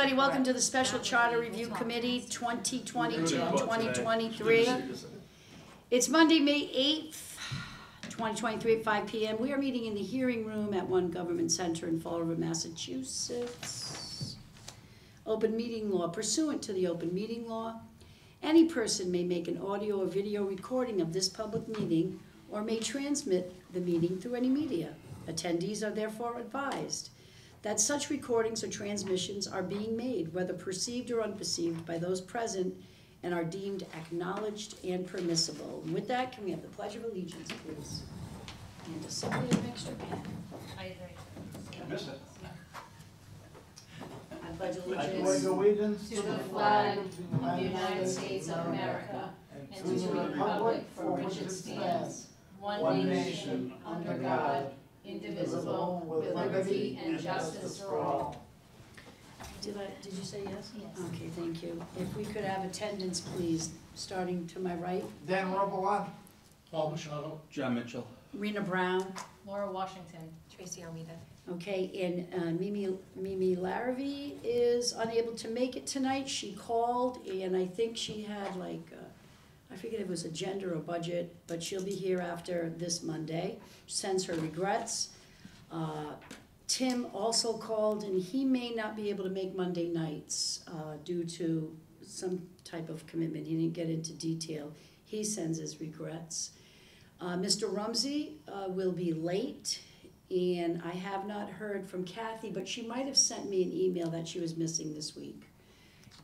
everybody. Welcome to the Special Charter Review Committee 2022-2023. It's Monday, May 8th, 2023 at 5 p.m. We are meeting in the hearing room at One Government Center in Fall River, Massachusetts. Open meeting law. Pursuant to the open meeting law, any person may make an audio or video recording of this public meeting or may transmit the meeting through any media. Attendees are therefore advised that such recordings or transmissions are being made, whether perceived or unperceived, by those present and are deemed acknowledged and permissible. And with that, can we have the Pledge of Allegiance, please? And to simply an extra pen. I agree. Miss it. I pledge I pledge allegiance allegiance To the flag of the United States of America and to the republic for which it stands, one nation, under God, indivisible, with liberty and justice for all. Did you say yes? Yes. Okay, thank you. If we could have attendance, please, starting to my right. Dan Robillard. Paul Machado. John Mitchell. Rena Brown. Laura Washington. Tracy Almeida. Okay, and Mimi Larrabee is unable to make it tonight. She called, and I think she had I forget if it was agenda or budget, but she'll be here after this Monday. Sends her regrets. Tim also called, and he may not be able to make Monday nights due to some type of commitment. He didn't get into detail. He sends his regrets. Mr. Rumsey will be late, and I have not heard from Kathy, but she might have sent me an email that she was missing this week.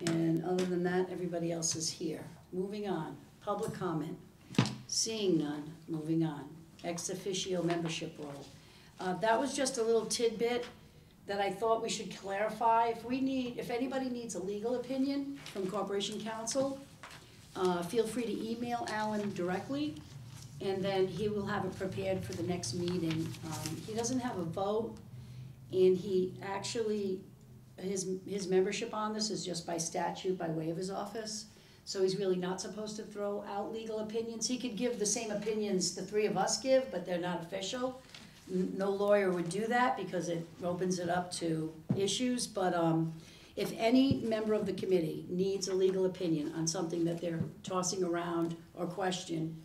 And other than that, everybody else is here. Moving on. Public comment. Seeing none, moving on. Ex officio membership role. That was just a little tidbit that I thought we should clarify. If anybody needs a legal opinion from Corporation Counsel, feel free to email Alan directly, and then he will have it prepared for the next meeting. He doesn't have a vote, and he actually, his membership on this is just by statute, by way of his office. So he's really not supposed to throw out legal opinions. He could give the same opinions the three of us give, but they're not official. No lawyer would do that because it opens it up to issues. But if any member of the committee needs a legal opinion on something that they're tossing around or question,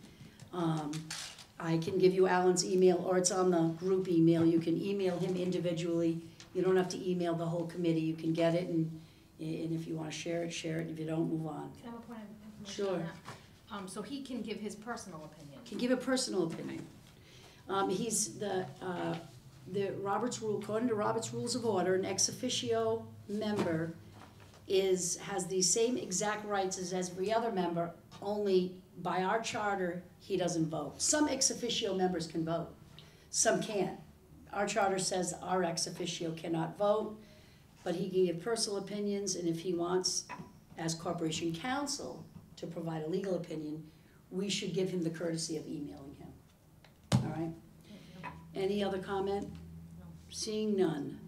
I can give you Alan's email, or it's on the group email. You can email him individually. You don't have to email the whole committee. You can get it, and if you want to share it, share it. If you don't, move on. Can I have a point of information on that? So he can give his personal opinion. Can give a personal opinion. He's the Robert's Rule, according to Robert's Rules of Order, an ex officio member has the same exact rights as every other member, only by our charter, he doesn't vote. Some ex officio members can vote, some can't. Our charter says our ex officio cannot vote, but he can give personal opinions, and if he wants, as Corporation Counsel, to provide a legal opinion, we should give him the courtesy of emailing him. All right? Any other comment? No. Seeing none.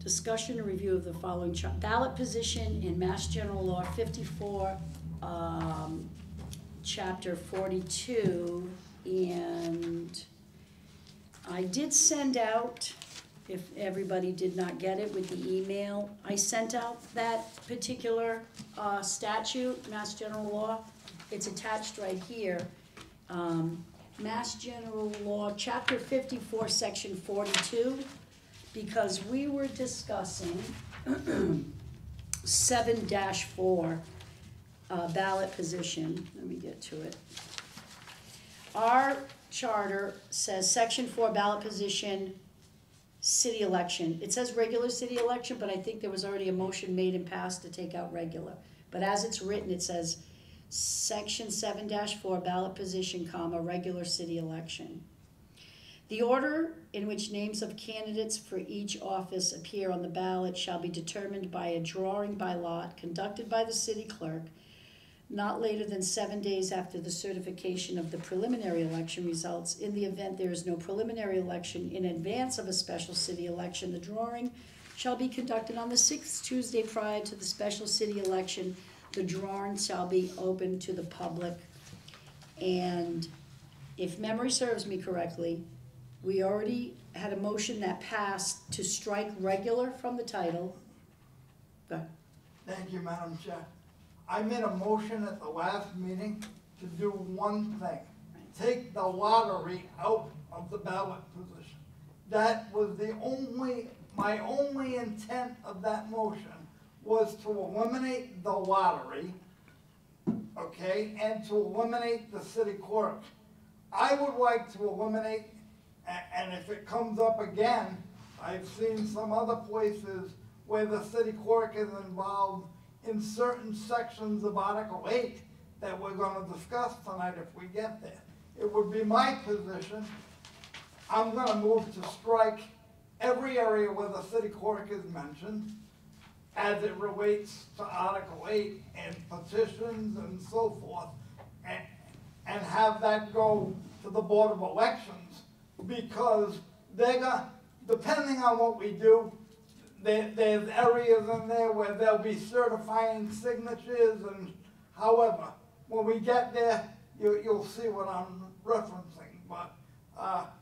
Discussion and review of the following ballot position in Mass General Law 54, Chapter 42, and I did send out, if everybody did not get it with the email, I sent out that particular statute, Mass General Law. It's attached right here. Mass General Law, Chapter 54, Section 42, because we were discussing 7-4 ballot position. Let me get to it. Our charter says Section 4 ballot position, city election. It says regular city election, but I think there was already a motion made and passed to take out regular. But as it's written, it says Section 7-4 ballot position, regular city election. The order in which names of candidates for each office appear on the ballot shall be determined by a drawing by lot conducted by the city clerk not later than 7 days after the certification of the preliminary election results. In the event there is no preliminary election in advance of a special city election, the drawing shall be conducted on the 6th Tuesday prior to the special city election. The drawing shall be open to the public. And if memory serves me correctly, we already had a motion that passed to strike regular from the title Thank you, Madam Chair. I made a motion at the last meeting to do one thing. Take the lottery out of the ballot position. That was my only intent of that motion was to eliminate the lottery, okay, and to eliminate the city clerk. I would like to eliminate, and if it comes up again, I've seen some other places where the city clerk is involved in certain sections of Article 8 that we're gonna discuss tonight if we get there. It would be my position, I'm gonna move to strike every area where the city clerk is mentioned as it relates to Article 8 and petitions and so forth, and have that go to the Board of Elections, because they're gonna, depending on what we do, there's areas in there where they'll be certifying signatures, and however, when we get there, you'll see what I'm referencing. But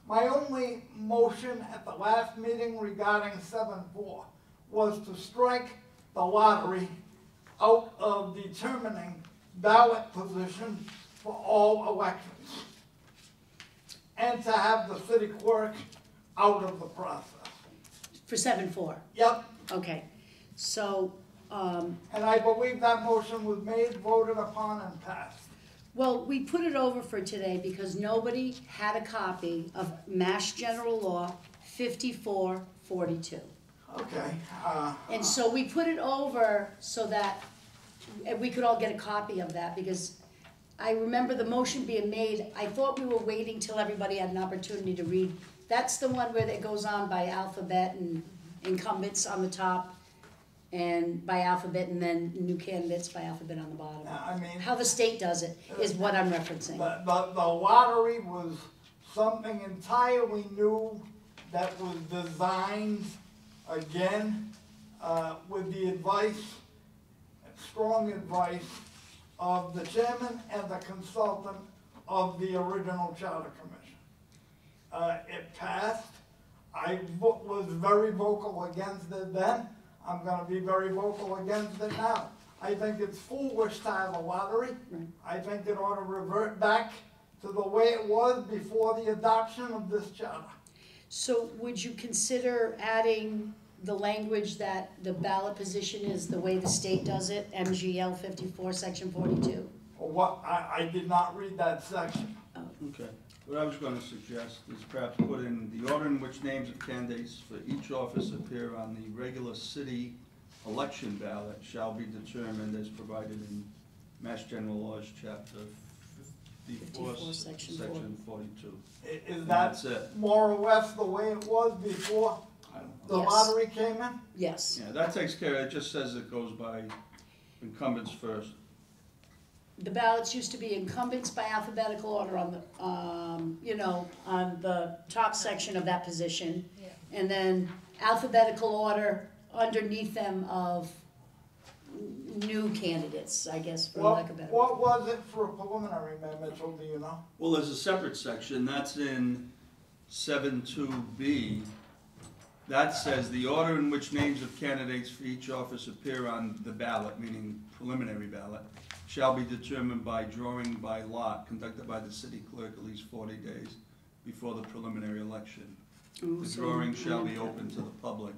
my only motion at the last meeting regarding 7-4 was to strike the lottery out of determining ballot position for all elections, and to have the city clerk out of the process. For 7-4, Yep, okay. So, and I believe that motion was made, voted upon, and passed. well, we put it over for today because nobody had a copy of Mass General Law 5442. Okay, And so we put it over so that we could all get a copy of that, because I remember the motion being made. I thought we were waiting till everybody had an opportunity to read. That's the one where it goes on by alphabet and incumbents on the top, and by alphabet, and then new candidates by alphabet on the bottom. I mean, How the state does it is what I'm referencing. the lottery was something entirely new that was designed, again, with the advice, strong advice of the chairman and the consultant of the original charter commission. It passed. I was very vocal against it then. I'm gonna be very vocal against it now. I think it's foolish to have a lottery. Right. I think it ought to revert back to the way it was before the adoption of this charter. So would you consider adding the language that the ballot position is the way the state does it, MGL 54, section 42? Or what, I did not read that section. Okay, what I was gonna suggest is perhaps put in the order in which names of candidates for each office appear on the regular city election ballot shall be determined as provided in Mass General Laws, chapter 54, 54, section section 42. Is That's that it. more or less the way it was before I don't the know. Yes. lottery came in? Yes. Yeah, that takes care, it just says it goes by incumbents first. The ballots used to be incumbents by alphabetical order on the, on the top section of that position. Yeah. And then alphabetical order underneath them of new candidates, I guess, for lack of a better. What was it for a preliminary, Mayor Mitchell, do you know? Well, there's a separate section, that's in 7.2b. That says the order in which names of candidates for each office appear on the ballot, meaning preliminary ballot, shall be determined by drawing by lot conducted by the city clerk at least 40 days before the preliminary election. Ooh, The so- drawing shall be open to the public.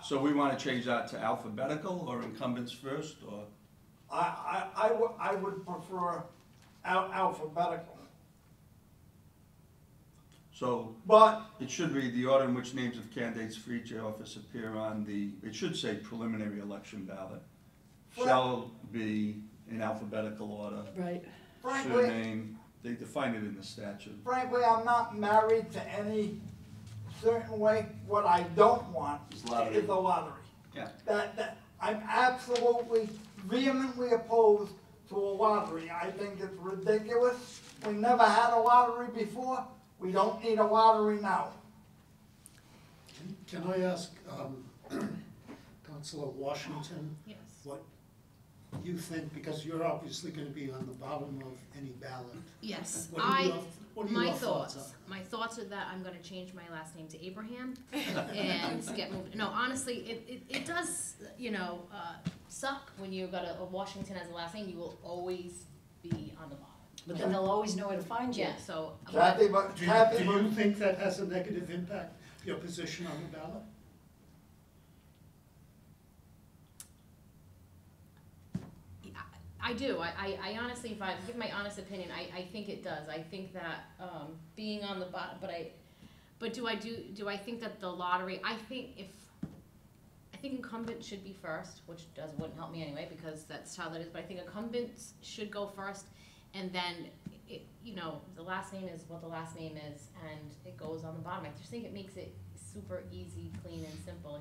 So we want to change that to alphabetical or incumbents first, or? I would prefer alphabetical, So but, it should read the order in which names of candidates for each office appear on the, it should say preliminary election ballot, shall be in alphabetical order. Right. frankly, Surname, they define it in the statute. I'm not married to any certain way. What I don't want Is lottery. is a lottery. Yeah. That, I'm absolutely vehemently opposed to a lottery. I think it's ridiculous. We never had a lottery before. We don't need a lottery now. Can I ask, Councilor Washington, Yes. what you think, because you're obviously gonna be on the bottom of any ballot. Yes, What are your thoughts on it? my thoughts are that I'm gonna change my last name to Abraham and get moved. No, honestly, it does, suck when you've got a Washington as a last name, you will always be on the bottom. But then they'll always know where to find you. Yeah, so, Kathy, but, but Do Kathy, you think that has a negative impact, your position on the ballot? I do, I honestly, if I give my honest opinion, I think it does, I think that, being on the bottom, but do I think that the lottery, I think incumbent should be first, which wouldn't help me anyway, because that's how that is, but I think incumbents should go first, and then, the last name is what the last name is, and it goes on the bottom. I just think it makes it super easy, clean, and simple.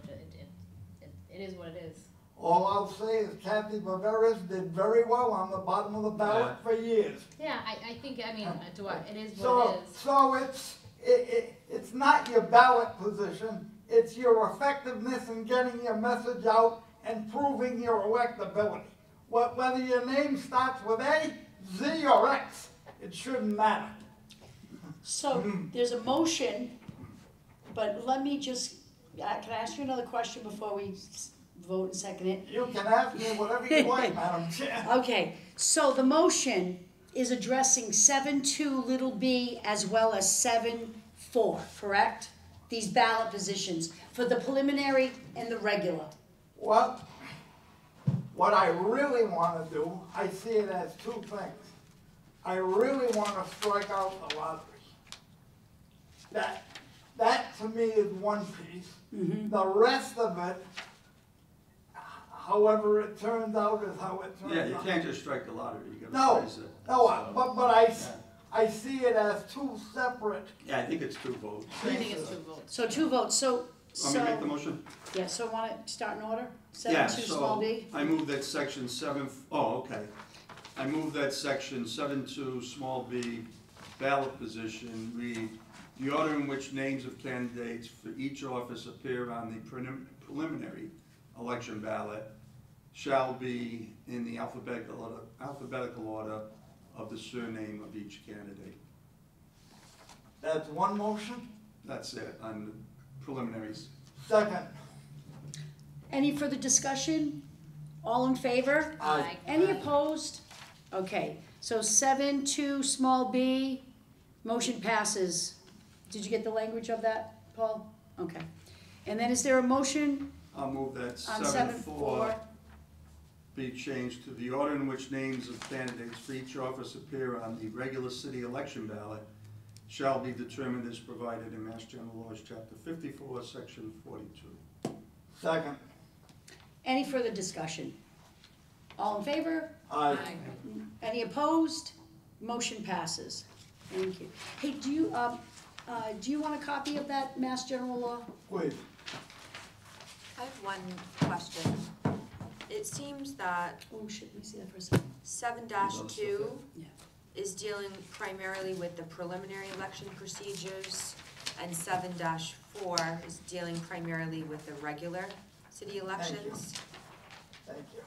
It is what it is. all I'll say is Kathy Viveras did very well on the bottom of the ballot for years. Yeah, I think, it is what So, it is. so it's not your ballot position, it's your effectiveness in getting your message out and proving your electability. Whether your name starts with A, Z, or X, it shouldn't matter. So, there's a motion, but let me just, can I ask you another question before we vote and second it? You can ask me whatever you like, Madam Chair. Okay, so the motion is addressing 7.2 little b as well as 7.4, correct? These ballot positions for the preliminary and the regular. Well, what I really want to do, I see it as two things. I really want to strike out the lottery. That to me is one piece. The rest of it, however it turns out is how it turns out. Yeah, you can't just strike the lottery, you No, gotta phrase it. no, So, but I see it as two separate. Yeah, I think it's two votes. I think it's 2 votes. So 2 votes, so, Want me to make the motion? yeah, so want to start in order? Yeah, 7.2 small so b? I move that section 7, okay. I move that section 7.2 small b ballot position read, the order in which names of candidates for each office appear on the preliminary election ballot shall be in the alphabetical order of the surname of each candidate. That's one motion. That's it, on the preliminaries. Second. Any further discussion? All in favor? Aye. Any opposed? Okay, so 7.2 small b, motion passes. Did you get the language of that, Paul? Okay. And then is there a motion I'll move that on 7.4 7.4? be changed to the order in which names of candidates for each office appear on the regular city election ballot shall be determined as provided in Mass General Laws, Chapter 54, Section 42. Second. Any further discussion? All in favor? Aye. Any opposed? Motion passes. Thank you. Hey, do you want a copy of that Mass General Law? Please. I have one question. It seems that Oh, shit, let me see that for a second. 7-2 Yeah. is dealing primarily with the preliminary election procedures, and 7-4 is dealing primarily with the regular city elections. Thank you.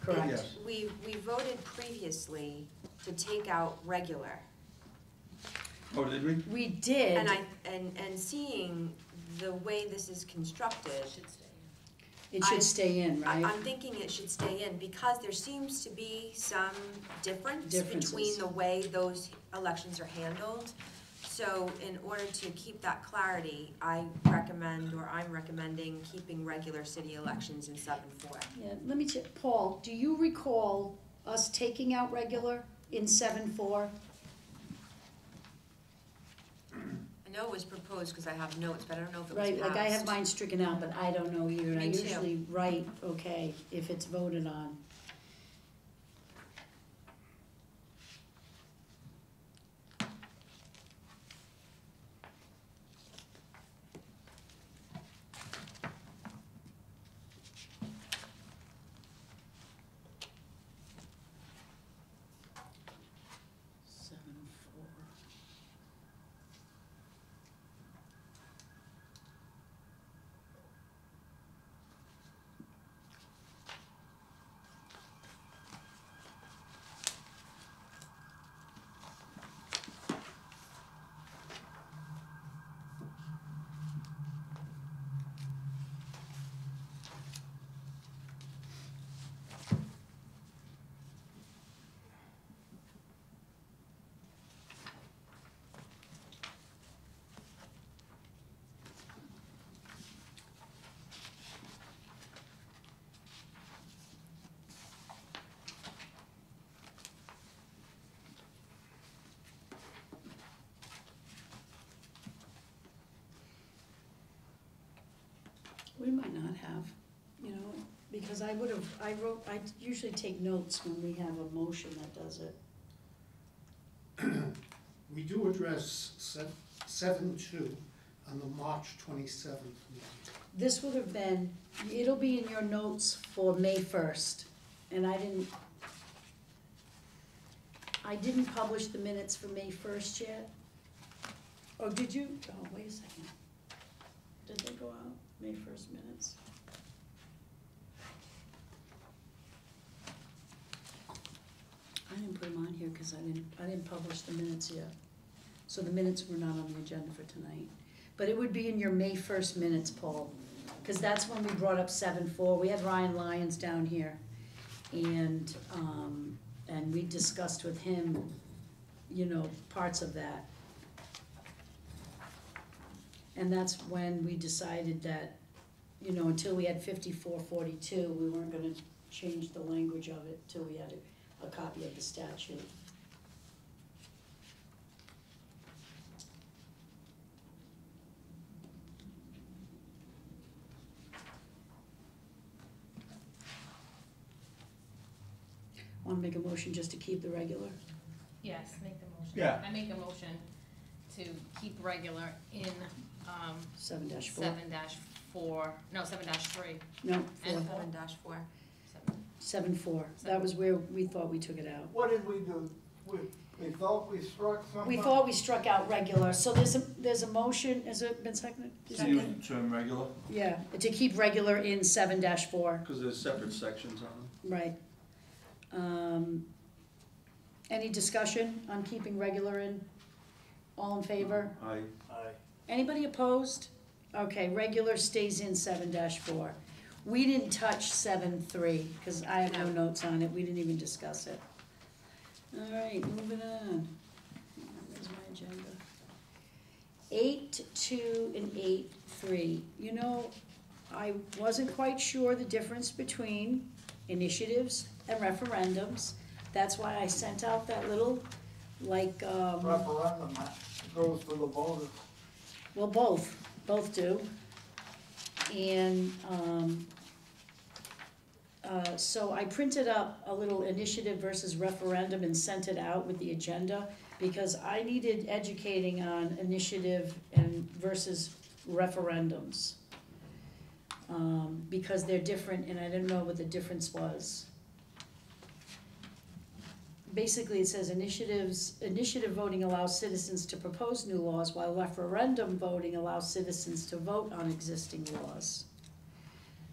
Correct. Yes. We voted previously to take out regular, Oh, did we? We did. and seeing the way this is constructed, Should stay. It should stay in, right? I'm thinking it should stay in, because there seems to be some difference Differences. between the way those elections are handled. So in order to keep that clarity, I'm recommending keeping regular city elections in 7-4. Yeah, let me check. Paul, do you recall us taking out regular in 7.4? I know it was proposed because I have notes, but I don't know if it was Right, passed. like I have mine stricken out, but I don't know either, and I Me too. usually write, okay, if it's voted on. We might not have, you know, because I usually take notes when we have a motion that does it. We do address 7.2 on the March 27th meeting. This would have been, it'll be in your notes for May 1st, and I didn't publish the minutes for May 1st yet. Oh, did you? Oh, wait a second. Did they go out, May 1st minutes? I didn't put them on here because I didn't publish the minutes yet. So the minutes were not on the agenda for tonight. But it would be in your May 1st minutes, Paul, because that's when we brought up 7.4. We had Ryan Lyons down here, and we discussed with him, you know, parts of that. And that's when we decided that, you know, until we had 5442, we weren't gonna change the language of it till we had a copy of the statute. Want to make a motion just to keep the regular? Yes, make the motion. Yeah. I make a motion to keep regular in, 7-4. 7-4, no, 7-3. No, And 4. 7-4. 7-4. That was where we thought we took it out. What did we do? We thought we struck something? We thought we struck out regular, so there's a motion, has it been seconded? To use the term regular, Yeah, to keep regular in 7-4, because there's separate sections on them. right. Any discussion on keeping regular in? All in favor? Aye. Aye. Anybody opposed? Okay, regular stays in 7-4. We didn't touch 7-3, because I have no No. notes on it, we didn't even discuss it. All right, moving on. Where's my agenda? 8.2 and 8.3. You know, I wasn't quite sure the difference between initiatives and referendums. That's why I sent out that little, like, Referendum, that goes to the voters. well, both do. And, so I printed up a little initiative versus referendum and sent it out with the agenda, because I needed educating on initiative and versus referendums. Because they're different, and I didn't know what the difference was. Basically, it says initiative voting allows citizens to propose new laws, while referendum voting allows citizens to vote on existing laws.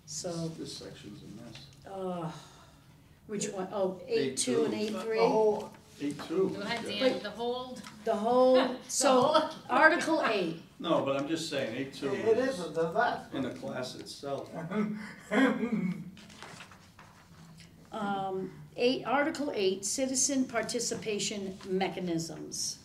So, This section's a mess. which one? Oh, 8.2 and 8.3? The whole, 8.2. Go ahead, Yeah. Dan, the hold. The whole, so, Article 8, No, but I'm just saying, 8.2 it is a disaster. in the class itself. Article 8, citizen participation mechanisms.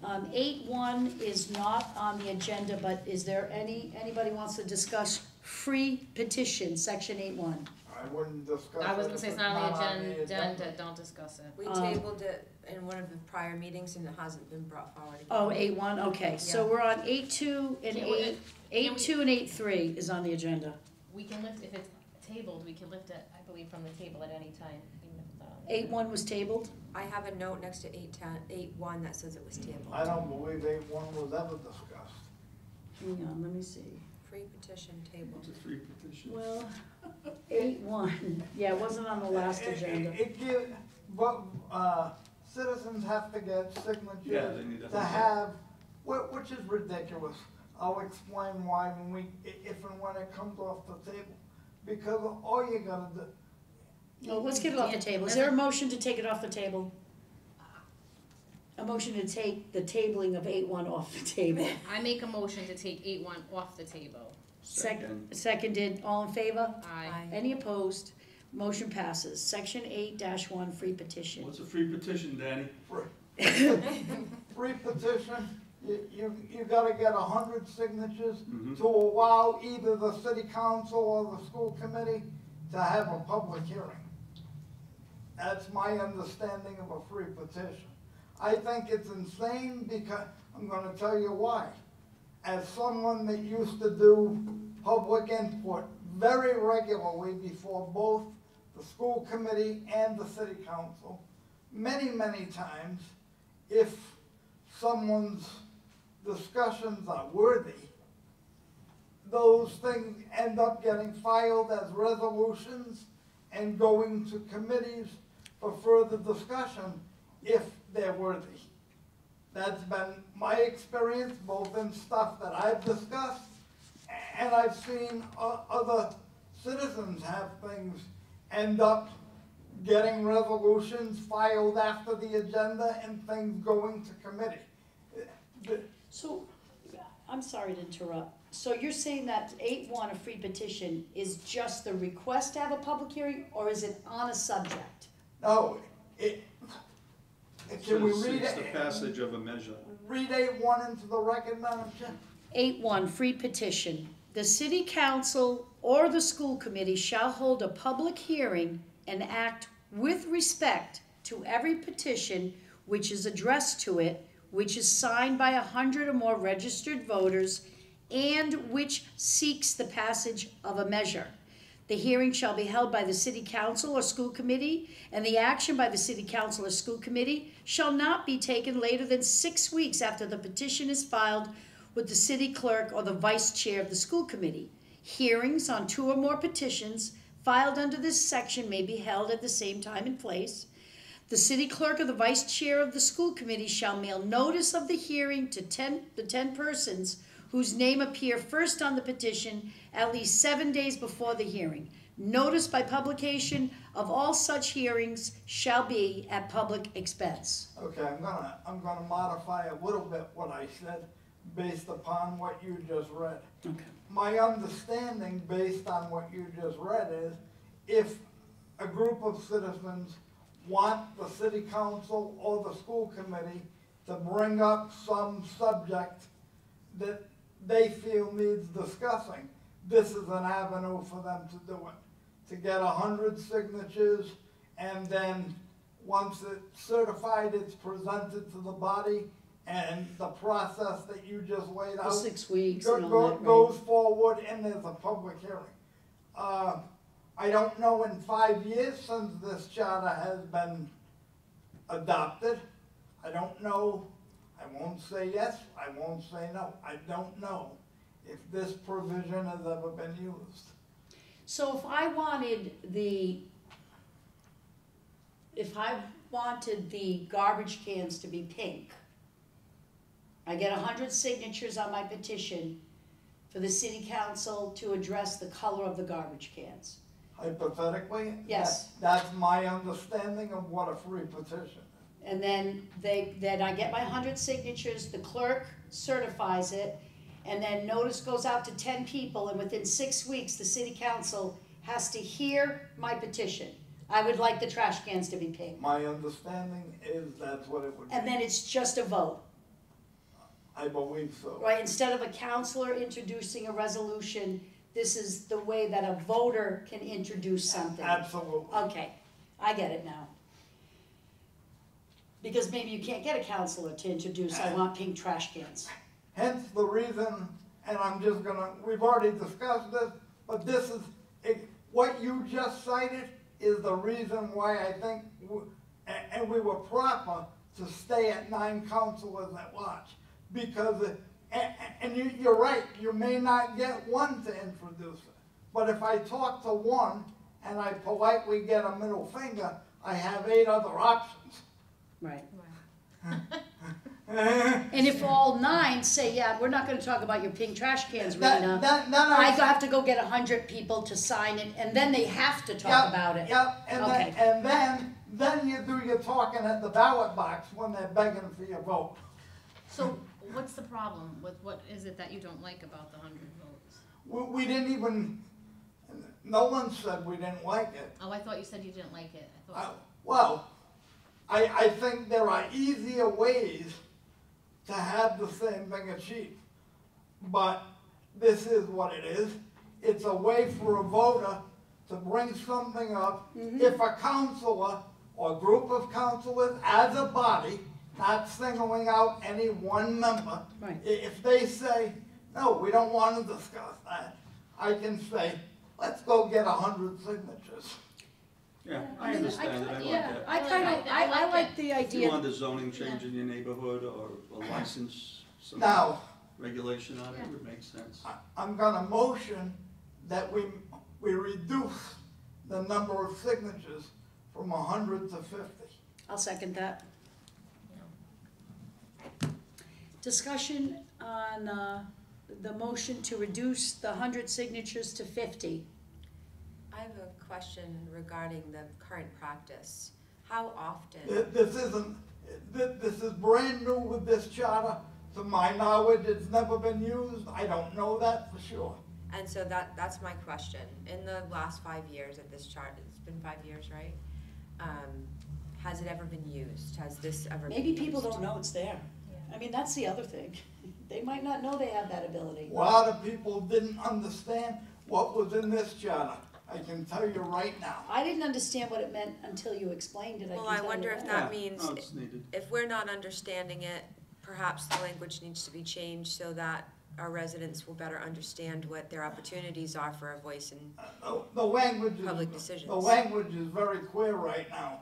8.1 is not on the agenda, but is there anybody wants to discuss free petition, section 8.1? I wouldn't discuss it. I was gonna say if it's not on the agenda. agenda, don't discuss it. We Um, tabled it in one of the prior meetings and it hasn't been brought forward again. Oh, 8.1, okay, so Yeah. we're on 8.2 and Can't we- 8.2 and 8.3 is on the agenda. We can lift, if it's tabled, we can lift it, I believe, from the table at any time, even if it's not on the 8.1 was tabled? I have a note next to 8.1 that says it was tabled. I don't believe 8.1 was ever discussed. Hang on, let me see. Free petition tabled. It's a free petition. Well, 8.1, yeah, it wasn't on the last agenda. It give, but, citizens have to get Yeah, signatures they need to have, which is ridiculous. I'll explain why when if and when it comes off the table. Because all you gotta do. Oh, let's get it off the table. Is there a motion to take it off the table? A motion to take the tabling of 8.1 off the table. I make a motion to take 8.1 off the table. Seconded, all in favor? Aye. Any opposed? Motion passes. Section 8-1, free petition. What's a free petition, Danny? Free petition, you gotta get 100 signatures Mhm. to allow either the city council or the school committee to have a public hearing. That's my understanding of a free petition. I think it's insane because, I'm gonna tell you why. As someone that used to do public input very regularly before both the school committee and the city council, many, many times. If someone's discussions are worthy, those things end up getting filed as resolutions and going to committees for further discussion if they're worthy. That's been my experience, both in stuff that I've discussed, and I've seen other citizens have things end up getting resolutions filed after the agenda and things going to committee. So, I'm sorry to interrupt. So you're saying that 8-1, a free petition, is just the request to have a public hearing, or is it on a subject? No, can we It's read it's the it? passage of a measure. Read 8-1 into the record, Madam Chair? 8-1, free petition. The city council or the school committee shall hold a public hearing and act with respect to every petition which is addressed to it, which is signed by 100 or more registered voters, and which seeks the passage of a measure. The hearing shall be held by the city council or school committee, and the action by the city council or school committee shall not be taken later than 6 weeks after the petition is filed with the city clerk or the vice chair of the school committee. Hearings on 2 or more petitions filed under this section may be held at the same time and place. The city clerk or the vice chair of the school committee shall mail notice of the hearing to the 10 persons whose name appear first on the petition at least 7 days before the hearing. Notice by publication of all such hearings shall be at public expense. Okay, I'm gonna modify a little bit what I said based upon what you just read. Okay. My understanding based on what you just read is if a group of citizens want the city council or the school committee to bring up some subject that they feel needs discussing, this is an avenue for them to do it. To get 100 signatures, and then once it's certified, it's presented to the body, and the process that you just laid The out 6 weeks and all that, right? goes forward, and there's a public hearing. I don't know in 5 years since this charter has been adopted. I don't know, I won't say yes, I won't say no. I don't know if this provision has ever been used. So if I wanted the garbage cans to be pink, I get 100 signatures on my petition for the city council to address the color of the garbage cans. Hypothetically? Yes. That's my understanding of what a free petition is. And then I get my 100 signatures, the clerk certifies it, and then notice goes out to 10 people, and within 6 weeks, the city council has to hear my petition. I would like the trash cans to be pink. My understanding is that's what it would be. And then it's just a vote, I believe so. right? Instead of a counselor introducing a resolution, this is the way that a voter can introduce something. Absolutely. Okay, I get it now. Because maybe you can't get a counselor to introduce, I want pink trash cans. Hence the reason, and I'm just gonna, we've already discussed this, but this is, what you just cited is the reason why I think, and we were proper to stay at 9 counselors at large. Because, and you're right, you may not get one to introduce it. But if I talk to one and I politely get a middle finger, I have 8 other options. Right. And if all 9 say, yeah, we're not gonna talk about your pink trash cans, Rena, I have to go get 100 people to sign it, and then they have to talk about it. Yep, and Okay. then you do your talking at the ballot box when they're begging for your vote. So what's the problem with, what is it that you don't like about the 100 votes? We didn't even, no one said we didn't like it. Oh, I thought you said you didn't like it. I thought. Well, I think there are easier ways to have the same thing achieved. But this is what it is. It's a way for a voter to bring something up. If a counselor or group of counselors as a body, not singling out any one member, Right. if they say, no, we don't want to discuss that, I can say, let's go get 100 signatures. Yeah, I understand it, I like Yeah, that. I kind of, I like the If you idea. want a zoning change in your neighborhood or a license, some Now, regulation on it, it would make sense. I'm gonna motion that we reduce the number of signatures from 100 to 50. I'll second that. Discussion on the motion to reduce the 100 signatures to 50. I have a question regarding the current practice. How often? This isn't, this is brand new with this charter. To my knowledge, it's never been used. I don't know that for sure. And so that's my question. In the last 5 years of this chart, it's been 5 years, right? Has it ever been used? Has this ever been Maybe used? people don't know it's there. I mean, that's the other thing. They might not know they have that ability. A lot of people didn't understand what was in this charter. I can tell you right now. I didn't understand what it meant until you explained it, I can Well, tell I you wonder if that. that means, No, it's needed. if we're not understanding it, perhaps the language needs to be changed so that our residents will better understand what their opportunities are for a voice in The language public is, decisions. the language is very clear right now.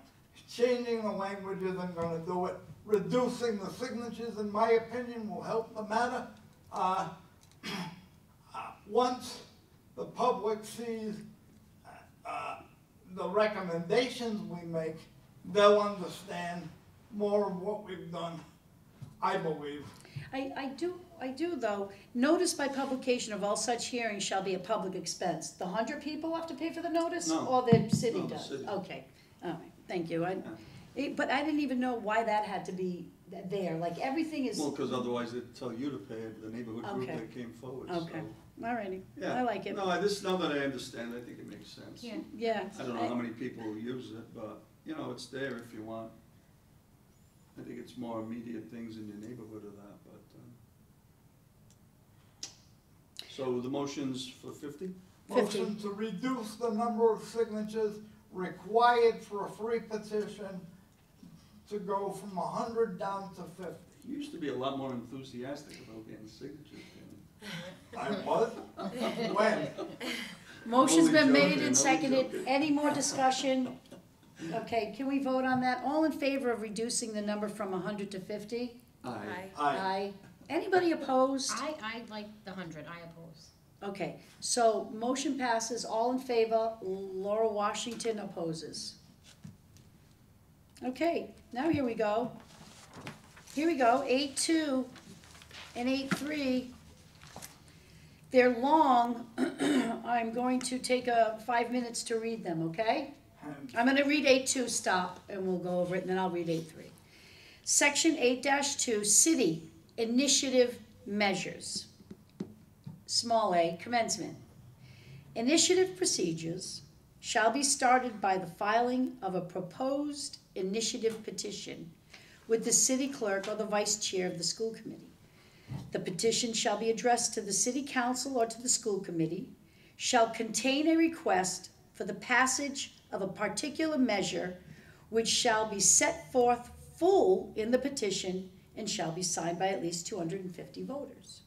Changing the language isn't gonna do it. Reducing the signatures, in my opinion, will help the matter. Once the public sees the recommendations we make, they'll understand more of what we've done, I believe. I do though, notice by publication of all such hearings shall be a public expense. The 100 people have to pay for the notice? No. Or the city No, the does? city. Okay, all right, thank you. Yeah. But I didn't even know why that had to be there, like everything is, Well, because otherwise they'd tell you to pay it, the neighborhood group Okay. that came forward, so. okay, all righty, Yeah. I like it. No, now that I understand, I think it makes sense. Yeah. Yeah. I don't know how many people use it, but, you know, it's there if you want. I think it's more immediate things in your neighborhood of that, but, so the motion's for 50? 50. Motion to reduce the number of signatures required for a free petition to go from 100 down to 50. You used to be a lot more enthusiastic about getting signatures, Danny. I was? When? Motion's been Only made joking, and only seconded. joking. Any more discussion? Okay, can we vote on that? All in favor of reducing the number from 100 to 50? Aye. Aye. Anybody opposed? I like the 100, I oppose. Okay, so motion passes. All in favor? Laura Washington opposes. Okay, now here we go. Here we go, 8.2 and 8.3. They're long. I'm going to take 5 minutes to read them, okay? I'm gonna read 8.2, stop, and we'll go over it, and then I'll read 8.3. Section 8-2, City Initiative Measures. Small a, commencement. Initiative procedures shall be started by the filing of a proposed initiative petition with the city clerk or the vice chair of the school committee. The petition shall be addressed to the city council or to the school committee, shall contain a request for the passage of a particular measure which shall be set forth full in the petition and shall be signed by at least 250 voters.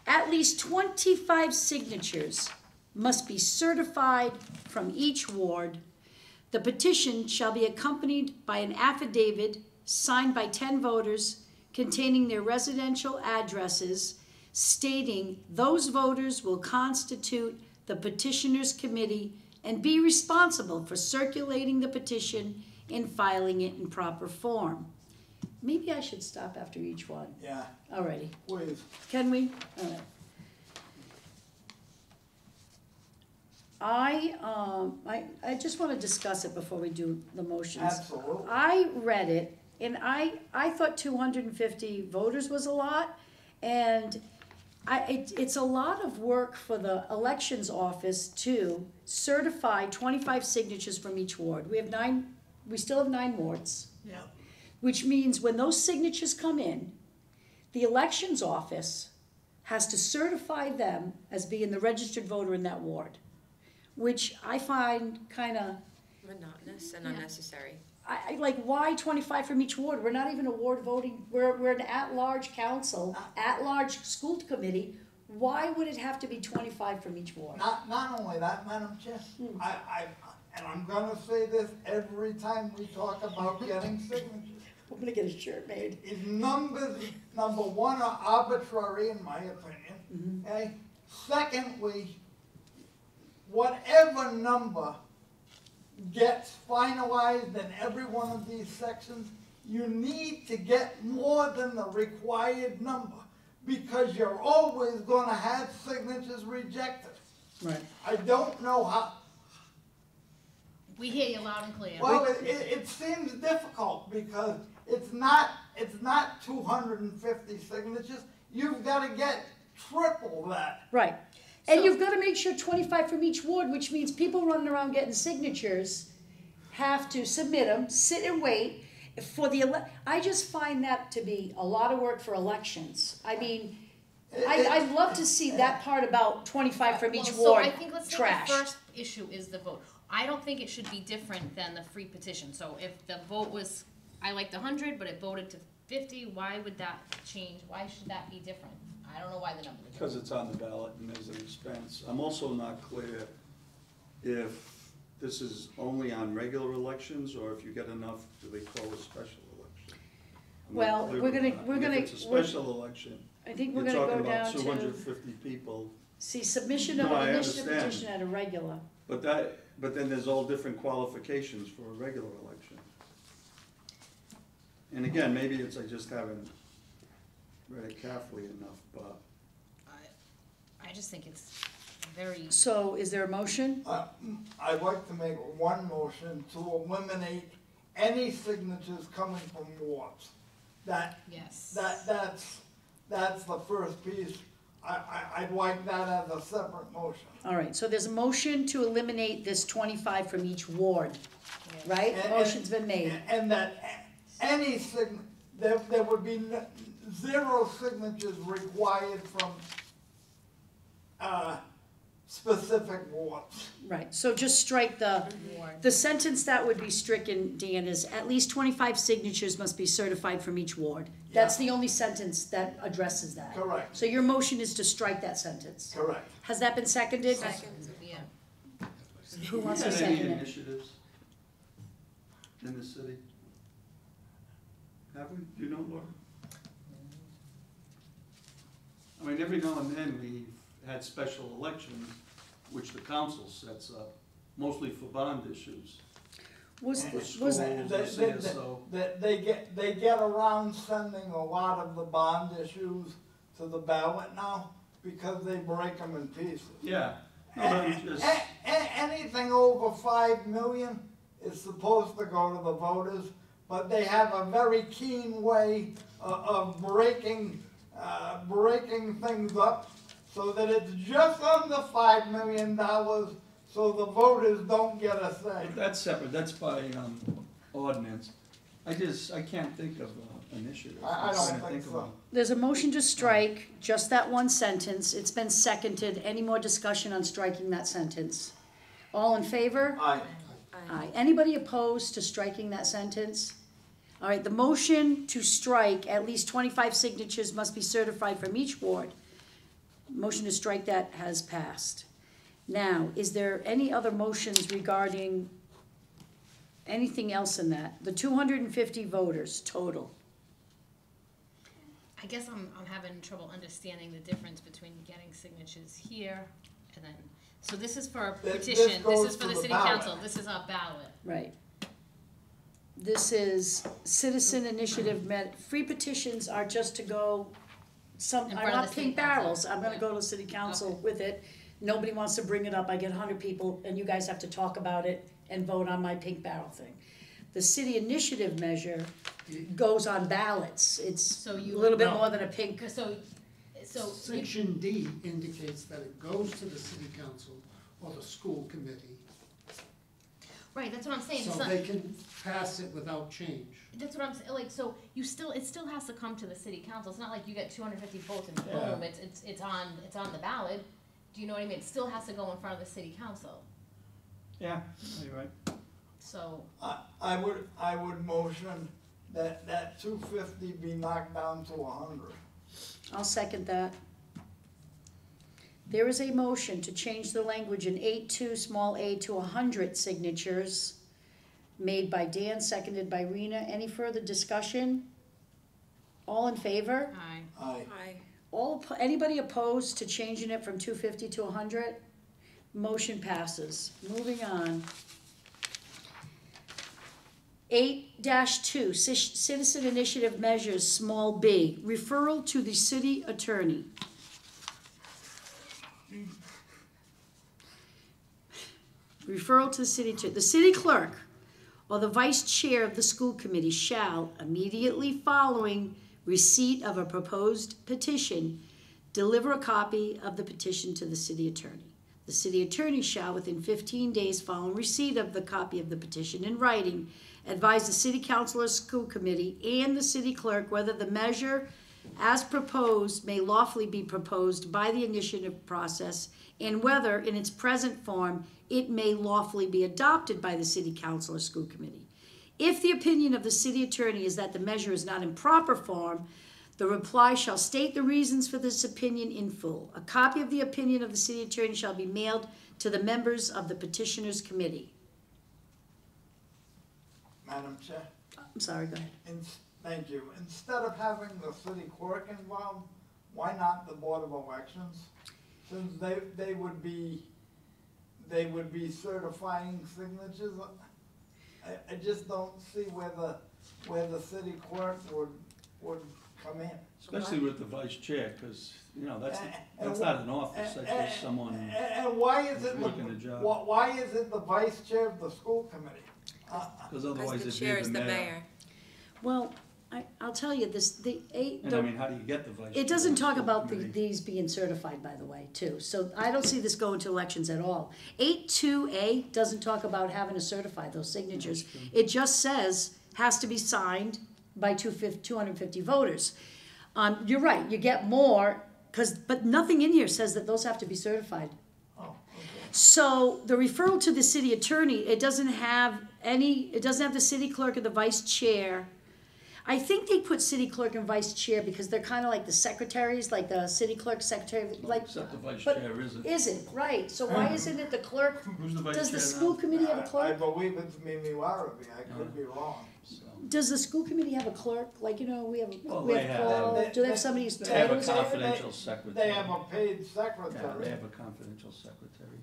At least 25 signatures must be certified from each ward. The petition shall be accompanied by an affidavit signed by 10 voters containing their residential addresses, stating those voters will constitute the petitioner's committee and be responsible for circulating the petition and filing it in proper form. Maybe I should stop after each one. Yeah, Alrighty, please. can we? All right. I just want to discuss it before we do the motions. Absolutely. I read it, and I thought 250 voters was a lot, and it's a lot of work for the elections office to certify 25 signatures from each ward. We still have 9 wards. Yeah. Which means when those signatures come in, the elections office has to certify them as being the registered voter in that ward, which I find kind of, Monotonous and unnecessary. I like, why 25 from each ward? We're not even a ward voting, we're an at-large council, at-large school committee. Why would it have to be 25 from each ward? Not only that, Madam Chair, and I'm gonna say this every time we talk about getting signatures. I'm gonna get a shirt made. Is numbers, number one, are arbitrary in my opinion, okay? Secondly, whatever number gets finalized in every one of these sections, you need to get more than the required number, because you're always gonna have signatures rejected. Right. I don't know how, We hear you loud and clear. well, it seems difficult, because it's not 250 signatures, you've gotta get triple that. Right. And So- you've gotta make sure 25 from each ward, which means people running around getting signatures have to submit them, sit and wait for the I just find that to be a lot of work for elections. I mean, I'd love to see that part about 25 from each Well, ward So I think let's take trash. the first issue is the vote. I don't think it should be different than the free petition. So if the vote was, I liked 100, but it voted to 50, why would that change? Why should that be different? I don't know why the number is Because different. it's on the ballot and there's an expense. I'm also not clear if this is only on regular elections, or if you get enough, do they call a special election? I'm not Well, clear we're on gonna- that. we're And gonna- If it's a special election, I think we're you're gonna talking go about down two to, hundred fifty people. see, submission of No, an I initiative understand. petition at a regular. But then there's all different qualifications for a regular election. And again, maybe it's I just haven't read it carefully enough, but I just think it's very, So is there a motion? I'd like to make one motion to eliminate any signatures coming from wards. yes. That's the first piece. I'd like that as a separate motion. All right, so there's a motion to eliminate this 25 from each ward, right? And- Motion's been made. And that any there would be zero signatures required from, specific wards. Right, so just strike Ward. the sentence that would be stricken, Dan, is at least 25 signatures must be certified from each ward. That's the only sentence that addresses that. Correct, So your motion is to strike that sentence. correct. Has that been seconded? Yeah. Who wants to Had any second it? initiatives in the city? Have we? Do you know, Laura? I mean, every now and then we've had special elections, which the council sets up, mostly for bond issues. Was, For was, schools or CSO. They get around sending a lot of the bond issues to the ballot now, because they break them in pieces. Yeah. No, I'm just, Anything over 5 million is supposed to go to the voters, but they have a very keen way of breaking things up so that it's just under $5 million, so the voters don't get a say. but that's separate, that's by ordinance. I can't think of an initiative. I I'm don't trying to think of so. one. there's a motion to strike just that one sentence. It's been seconded. Any more discussion on striking that sentence? All in favor? Aye. Aye. Anybody opposed to striking that sentence? All right, the motion to strike at least 25 signatures must be certified from each ward. Motion to strike that has passed. Now, is there any other motions regarding anything else in that? The 250 voters total. I guess I'm having trouble understanding the difference between getting signatures here and then, so this is for a This petition, this goes is for to the the city ballot. council, this is our ballot. Right. This is citizen initiative free petitions are just to go, In are front of not the city pink barrels, council. I'm gonna Yeah. go to city council Okay. with it. Nobody wants to bring it up, I get 100 people, and you guys have to talk about it and vote on my pink barrel thing. The city initiative measure goes on ballots, it's So a you- little bit No. more than a pink, So you, Section D indicates that it goes to the city council or the school committee, right, that's what I'm saying, it's so not, they can pass it without change. that's what I'm saying, like, so you still, it still has to come to the city council, it's not like you get 250 votes and Yeah. boom, it's on the ballot. Do you know what I mean? It still has to go in front of the city council, Yeah, you're right. so, I would motion that 250 be knocked down to 100. I'll second that. There is a motion to change the language in 8.2 small a to 100 signatures, made by Dan, seconded by Rena. Any further discussion? All in favor? Aye. Aye. Anybody opposed to changing it from 250 to 100? Motion passes. Moving on. 8-2, Citizen Initiative Measures, small b, referral to the city attorney. Referral to the city attorney. The city clerk or the vice chair of the school committee shall, immediately following receipt of a proposed petition, deliver a copy of the petition to the city attorney. The city attorney shall, within 15 days following receipt of the copy of the petition in writing, advise the city council or school committee and the city clerk whether the measure as proposed may lawfully be proposed by the initiative process, and whether, in its present form, it may lawfully be adopted by the city council or school committee. If the opinion of the city attorney is that the measure is not in proper form, the reply shall state the reasons for this opinion in full. A copy of the opinion of the city attorney shall be mailed to the members of the petitioners committee. Madam Chair, I'm sorry, go ahead. thank you. Instead of having the city clerk involved, why not the Board of Elections? Since they would be certifying signatures. I just don't see where the city clerk would come in. Especially with the vice chair, because, you know, that's not an office, that's just someone And why is it working a job. why is it the vice chair of the school committee? Because otherwise Because it'd the chair be is the the mayor. mayor. Well, I'll tell you this, And I mean, how do you get the vice chair? it doesn't of the talk school about committee? these being certified, by the way, too. So I don't see this going to elections at all. 8.2a doesn't talk about having to certify those signatures. It just says has to be signed by 250 voters. You're right, you get more, but nothing in here says that those have to be certified. Oh, okay. So the referral to the city attorney, it doesn't have the city clerk or the vice chair. I think they put city clerk and vice chair because they're kind of like the secretaries, like the city clerk, secretary, like. Except the vice but chair isn't. Isn't, right, so why isn't it the clerk? Who's the vice chair now? Does the school committee have a I clerk? believe it's Mimi Larrabee, I could be wrong. So, Does the school committee have a clerk? Like, you know, we have Well, we they have have- Paul, they- do they have somebody who's They have a titles? confidential secretary. They have a paid Yeah, secretary. they have a confidential secretary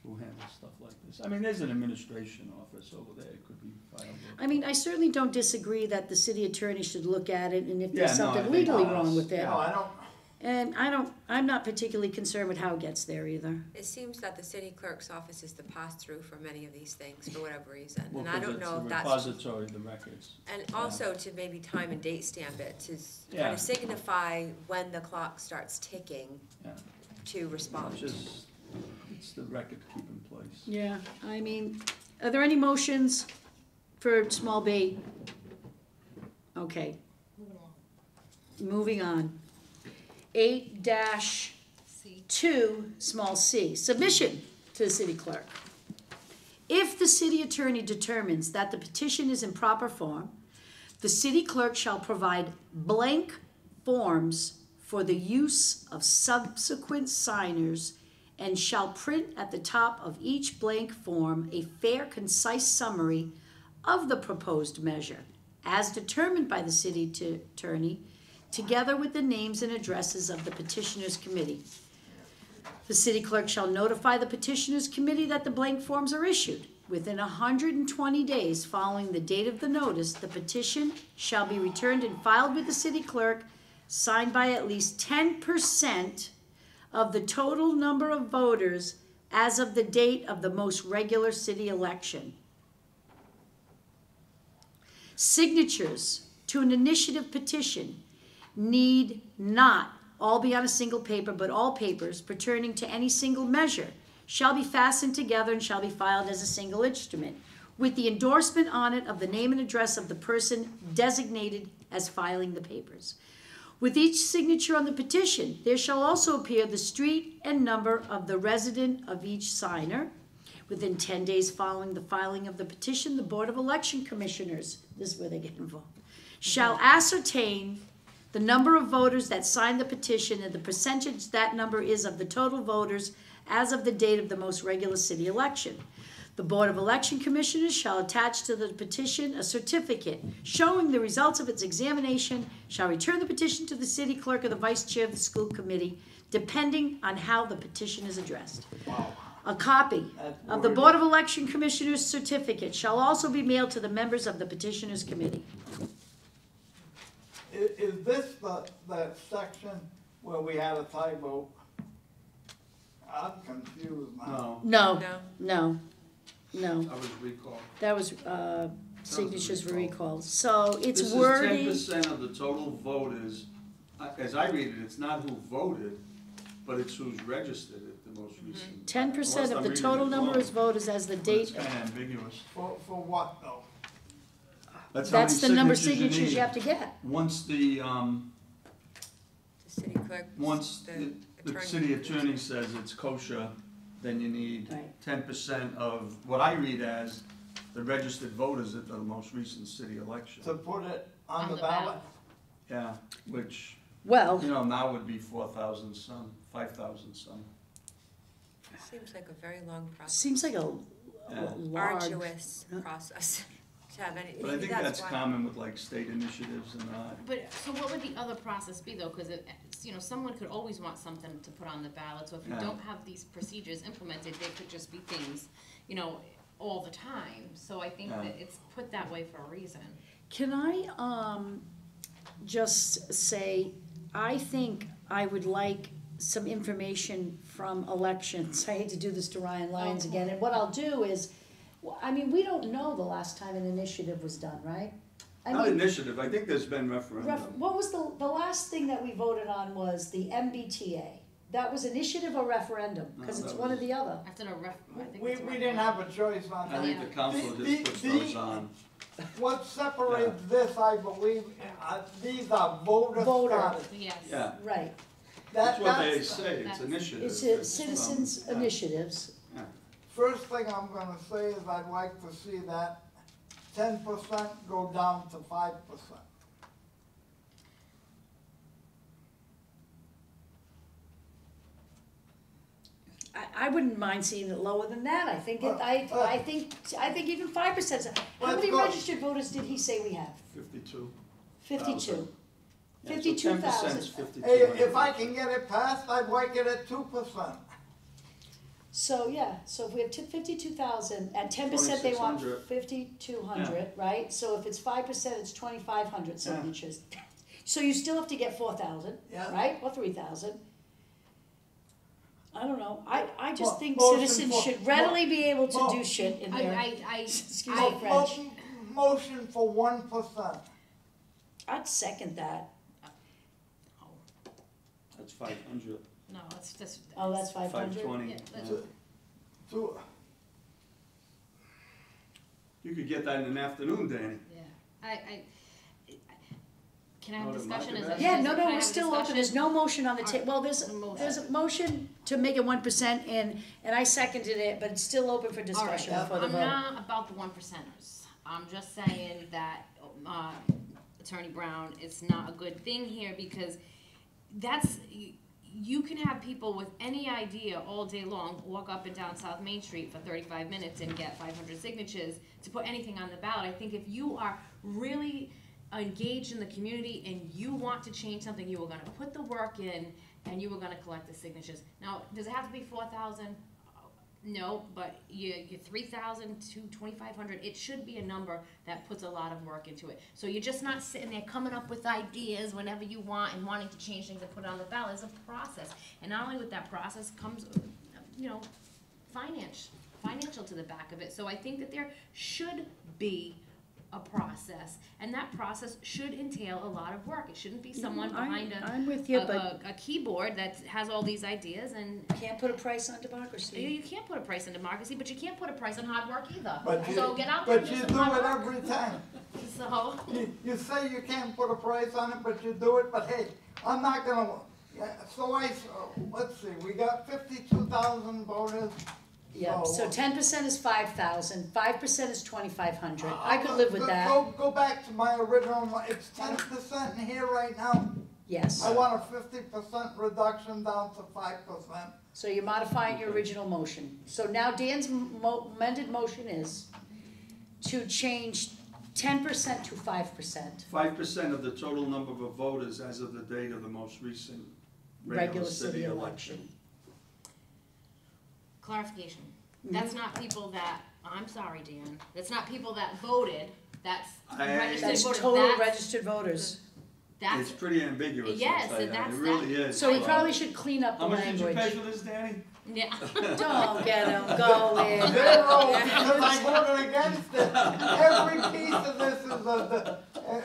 who handles stuff like this. I mean, there's an administration office over there, it could be filed with. I mean, I certainly don't disagree that the city attorney should look at it, and if Yeah, there's no, I something think legally that's- wrong with it. No, I don't, And I'm not particularly concerned with how it gets there either. It seems that the city clerk's office is the pass-through for many of these things, for whatever reason. Well, And I 'cause don't it's know a if that's, repository of the records. and also to maybe time and date stamp it, to kind Yeah. of signify when the clock starts ticking Yeah. to respond. It's the record keeping place. Yeah, I mean, are there any motions for small b? Okay. Moving on. 8-2, small c, submission to the city clerk. If the city attorney determines that the petition is in proper form, the city clerk shall provide blank forms for the use of subsequent signers and shall print at the top of each blank form a fair, concise summary of the proposed measure, as determined by the city attorney, together with the names and addresses of the petitioners committee. The city clerk shall notify the petitioners committee that the blank forms are issued. Within 120 days following the date of the notice, the petition shall be returned and filed with the city clerk, signed by at least 10% of the total number of voters as of the date of the most regular city election. Signatures to an initiative petition need not all be on a single paper, but all papers pertaining to any single measure shall be fastened together and shall be filed as a single instrument, with the endorsement on it of the name and address of the person designated as filing the papers. With each signature on the petition, there shall also appear the street and number of the resident of each signer. Within 10 days following the filing of the petition, the Board of Election Commissioners, this is where they get involved, shall ascertain the number of voters that signed the petition and the percentage that number is of the total voters as of the date of the most regular city election. The Board of Election Commissioners shall attach to the petition a certificate showing the results of its examination, shall return the petition to the city clerk or the vice chair of the school committee, depending on how the petition is addressed. A copy of the Board of Election Commissioners' certificate shall also be mailed to the members of the petitioners' committee. Is this the section where we had a tie vote? I'm confused now. No, No, no, that was recall. that was, signatures for recall, so it's This is wording. 10% of the total voters, as I read it, it's not who voted, but it's who's registered at the most recent. 10% of the Unless I'm total reading it number wrong, of voters as the but date. It's kinda ambiguous. For what though? That's how many That's the number of signatures signatures you need. have to get. Once the, The city clerk, once the city attorney says it's kosher, then you need Right. 10% of what I read as the registered voters at the most recent city election. To put it on On the the ballot? ballot. Yeah, which, Well, you know, now would be 4,000 some, 5,000 some. seems like a very long process. seems like a Yeah. large. Arduous process to have any, But I maybe think that's why. common with like state initiatives and But, so what would the other process be though? Cause someone could always want something to put on the ballot, so if you Yeah. don't have these procedures implemented, they could just be things, all the time. So I think Yeah. that it's put that way for a reason. Can I, just say, I think I would like some information from elections. I hate to do this to Ryan Lyons again, and what I'll do is, I mean, we don't know the last time an initiative was done, right? I not mean, initiative, I think there's been referendum. what was the last thing that we voted on was the MBTA. That was initiative or referendum, because No, it's that one or was- the other. After a ref, I think We it's a didn't have a choice on I that. think the council The- just puts the- those on. What separates this, I believe, these are voter Voter. status. Yes. Yeah, Right, that's what they That's say, it's that's- initiative. it's a citizens yeah. initiatives. First thing I'm gonna say is I'd like to see that 10% go down to 5%. I wouldn't mind seeing it lower than that, I think I think even 5%. How Let's many go. registered voters did he say we have? 52. 52. Yeah, so 52,000. 10% is 52. Hey, if I can get it passed, I'd like it at 2%. So, yeah, so if we have 52,000, at 10% they want 2,600. 5,200, right? So if it's 5%, it's 2,500 signatures. So you still have to get 4,000, Yeah. right, or 3,000. I don't know, I just Well, think motion citizens for- should readily be able to do Mo- shit in there. Excuse me, I- French. Motion for 1%. I'd second that. That's 500, No, it's just. Oh, that's 500? 520. Yeah, that's- yeah. To, You could get that in an afternoon, Danny. Yeah, can I have Oh, a the market discussion? Is basket? it- Yeah, is no, it- no, can I we're have a still open, discussion? there's no motion on the Alright, well, there's a motion to make it 1%, and I seconded it, but it's still open for discussion Alright, before the I'm vote. not about the 1%ers. I'm just saying that, Attorney Brown, it's not a good thing here because that's, you can have people with any idea all day long walk up and down South Main Street for 35 minutes and get 500 signatures to put anything on the ballot. I think if you are really engaged in the community and you want to change something, you are gonna put the work in and you are gonna collect the signatures. Now, does it have to be 4,000? No, but you 3,000 to 2,500, it should be a number that puts a lot of work into it. So you're just not sitting there coming up with ideas whenever you want and wanting to change things and put it on the ballot. It's a process. And not only with that process comes, financial to the back of it. So I think that there should be a process, and that process should entail a lot of work. It shouldn't be someone behind I'm with you, but a keyboard that has all these ideas and can't put a price on democracy. you can't put a price on democracy, but you can't put a price on hard work either. But you, So get out there and but do you some do hard it work. every time. So, You say you can't put a price on it, but you do it, but hey, I'm not gonna, let's see, we got 52,000 voters, Yeah, so 10% is 5,000, 5% is 2,500, I could live with that, Go back to my original, it's 10% in here right now. yes. I want a 50% reduction down to 5%. So you're modifying your original motion. So now Dan's amended motion is to change 10% to 5%. 5% of the total number of voters as of the date of the most recent regular city election. Clarification, that's not people that, I'm sorry, Dan, that's not people that voted, that's registered That's voters, total registered voters. that's, It's pretty ambiguous, Yes, I'll tell you, that's it really is. So we probably should clean up the How much did you pay language. for this, Danny? yeah. Don't get him going. 0, because I voted against it. Every piece of this is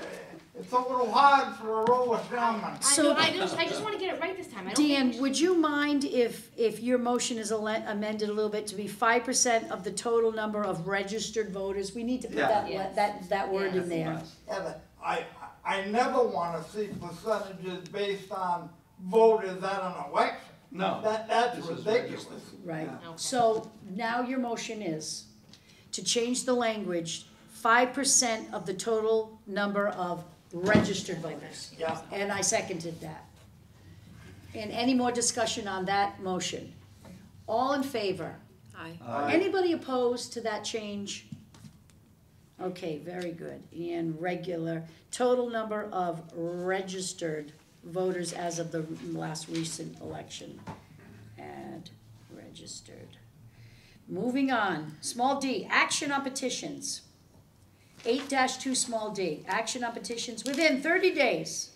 it's a little hard for a roll of shaman. So- I just wanna get it right this time, I don't Dan, think. would you mind if your motion is amended a little bit to be 5% of the total number of registered voters? We need to put Yeah. that word in Yes. there. Yeah, but I never wanna see percentages based on voters at an election. No. That's This is ridiculous. Right, Yeah. Okay. so now your motion is to change the language, 5% of the total number of registered voters. Yeah. And I seconded that. And any more discussion on that motion? All in favor? Aye. Aye. Anybody opposed to that change? Okay, very good. And regular, total number of registered voters as of the last recent election. Add registered. Moving on, small d, action on petitions. 8-2 small d, action on petitions within 30 days.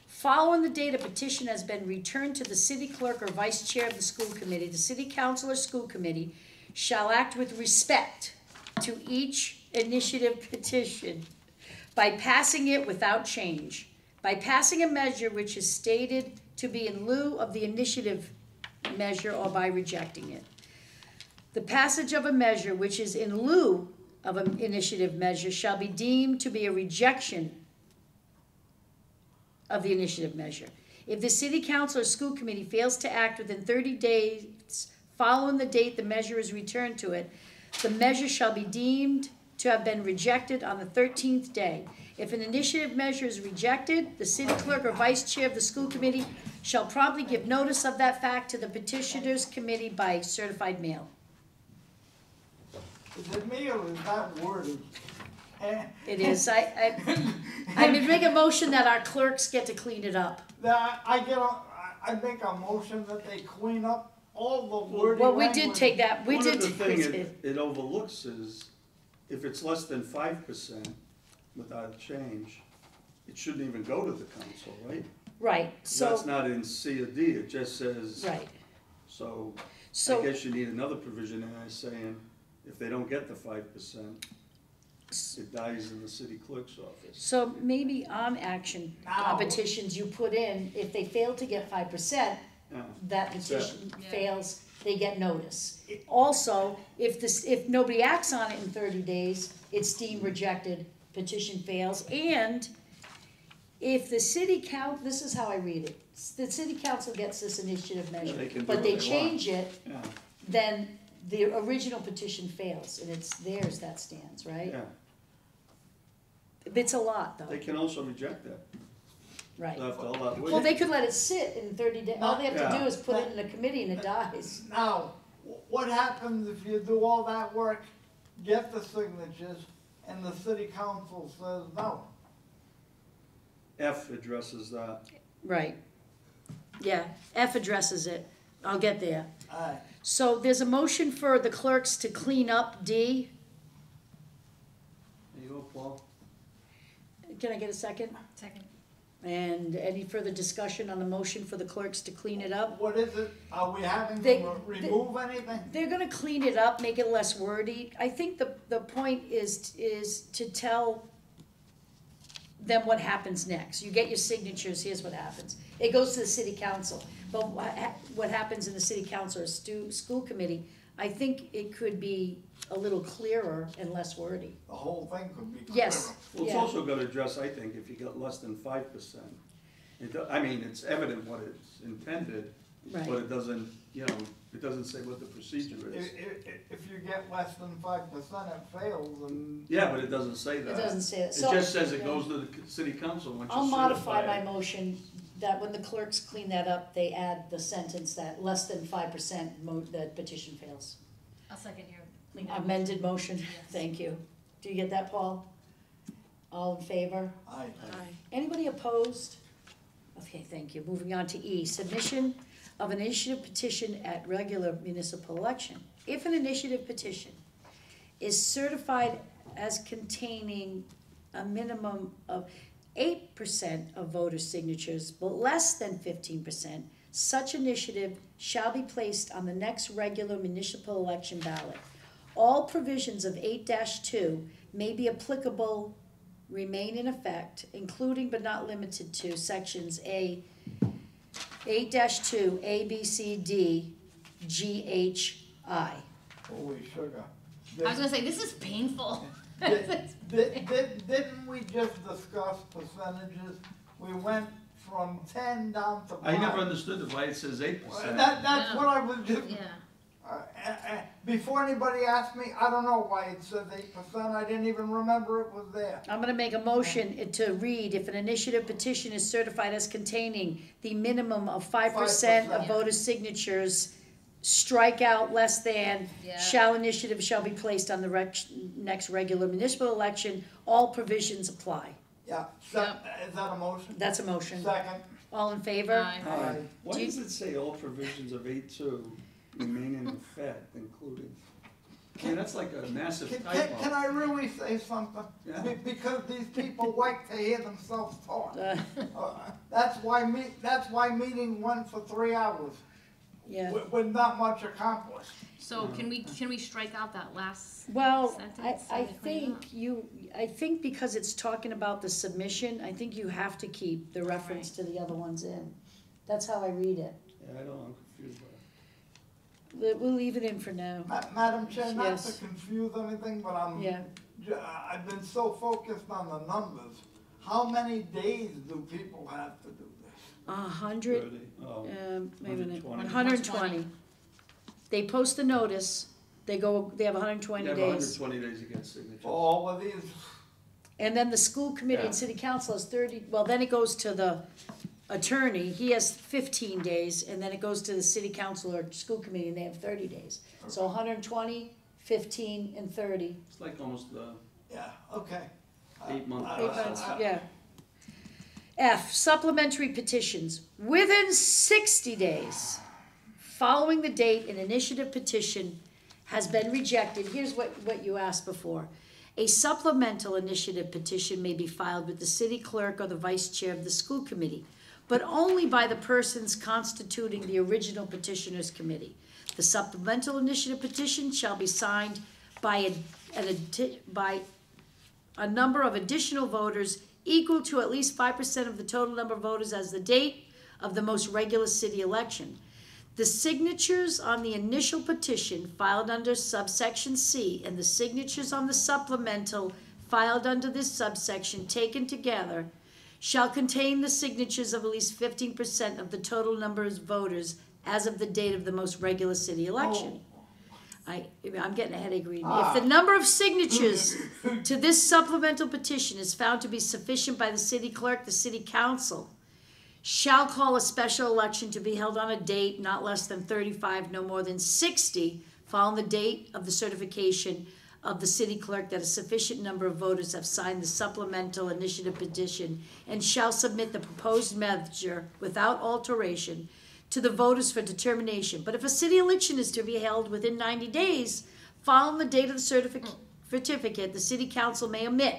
Following the date a petition has been returned to the city clerk or vice chair of the school committee, the city council or school committee shall act with respect to each initiative petition by passing it without change, by passing a measure which is stated to be in lieu of the initiative measure or by rejecting it. The passage of a measure which is in lieu of an initiative measure shall be deemed to be a rejection of the initiative measure. If the city council or school committee fails to act within 30 days following the date the measure is returned to it, the measure shall be deemed to have been rejected on the 13th day. If an initiative measure is rejected, the city clerk or vice chair of the school committee shall promptly give notice of that fact to the petitioners committee by certified mail. Is it me or is that worded? It is, I would make a motion that our clerks get to clean it up. I make a motion that they clean up all the wordy Well, we language. did take that, we One did of the take things it. it overlooks is, if it's less than 5% without change, it shouldn't even go to the council, right? Right, That's so, not in C or D, it just says, right, so I so, guess you need another provision in there saying, if they don't get the 5%, it dies in the city clerk's office. so maybe on action, Now- petitions you put in, if they fail to get 5%, Yeah. that petition Yeah. fails, they get notice. Also, if nobody acts on it in 30 days, it's deemed rejected, petition fails, and if the city this is how I read it, the city council gets this initiative measure, they can do but what they they change it, Yeah, then the original petition fails, and it's theirs that stands, right? yeah. It's a lot, though, They can also reject that, right? after all that Well, wait. they could let it sit in 30 days, all they have to do Yeah. is put it in a committee and it dies. Now, what happens if you do all that work, get the signatures, and the city council says no? F addresses that. Right. Yeah, F addresses it, I'll get there. Aye. So there's a motion for the clerks to clean up D. There you go, Paul. Can I get a second? Second. And any further discussion on the motion for the clerks to clean it up? What is it? Are we having They- to remove anything? They're gonna clean it up, make it less wordy. I think the point is to tell them what happens next. You get your signatures, here's what happens. It goes to the city council, but what happens in the city council or school committee, I think it could be a little clearer and less wordy. The whole thing could be clearer. Yes. Well, it's Yeah. also gonna address, I think, if you get less than 5%. I mean, it's evident what it's intended, Right. But it doesn't, you know, it doesn't say what the procedure is. If you get less than 5%, it fails, and Yeah, but it doesn't say that. It doesn't say that. It So- just says it goes to the city council once you I'll modify certify my it. motion that when the clerks clean that up, they add the sentence that less than 5% that petition fails. I'll second your clean up. Amended motion, thank you. Do you get that, Paul? All in favor? I, Anybody opposed? Okay, thank you. Moving on to E, submission of an initiative petition at regular municipal election. If an initiative petition is certified as containing a minimum of 8% of voter signatures, but less than 15%, such initiative shall be placed on the next regular municipal election ballot. All provisions of 8-2 may be applicable, remain in effect, including but not limited to sections 8-2, A, B, C, D, G, H, I. holy sugar. I was gonna say, this is painful. Didn't we just discuss percentages? We went from 10 down to 5. I never understood why it says 8%. That's what I was just, Yeah. before anybody asked me, I don't know why it says 8%, I didn't even remember it was there. I'm gonna make a motion to read, if an initiative petition is certified as containing the minimum of 5% of 5%. voter signatures, strike out less than, Yeah. shall be placed on the next regular municipal election, all provisions apply. Yeah, is that a motion? That's a motion. Second. All in favor? Aye. Aye. Why Do you- does it say all provisions of 8-2 remain in effect, including? I mean, that's like a massive Can typo. I really say something? Yeah. Because these people like to hear themselves talk. Uh, That's why meeting went for 3 hours, Yeah, with not much accomplished. So can we strike out that last well, sentence? I and we clean it up? think I think because it's talking about the submission, I think you have to keep the reference to the other ones in. That's how I read it. Yeah, I don't know, I'm confused by it. We'll leave it in for now. Madam Chair, not Yes. to confuse anything, but Yeah. I've been so focused on the numbers. How many days do people have to do this? 100, 30, oh, wait a minute, 120. 120. They post the notice, they have 120 You have days. 120 days to get signatures. For all of these, And then the school committee Yeah. and city council has 30, well, then it goes to the attorney, he has 15 days, and then it goes to the city council or school committee, and they have 30 days. So 120, 15, and 30. It's like almost yeah, okay. 8-month Uh, Eight process. months, yeah. F, supplementary petitions. Within 60 days, following the date an initiative petition has been rejected, here's what you asked before. A supplemental initiative petition may be filed with the city clerk or the vice chair of the school committee, but only by the persons constituting the original petitioners committee. The supplemental initiative petition shall be signed by a number of additional voters equal to at least 5% of the total number of voters as the date of the most regular city election. The signatures on the initial petition filed under subsection C and the signatures on the supplemental filed under this subsection taken together shall contain the signatures of at least 15% of the total number of voters as of the date of the most regular city election. I'm getting a headache reading. If the number of signatures to this supplemental petition is found to be sufficient by the city clerk, the city council shall call a special election to be held on a date not less than 35, no more than 60, following the date of the certification of the city clerk that a sufficient number of voters have signed the supplemental initiative petition, and shall submit the proposed measure without alteration to the voters for determination. But if a city election is to be held within 90 days following the date of the certificate, the city council may omit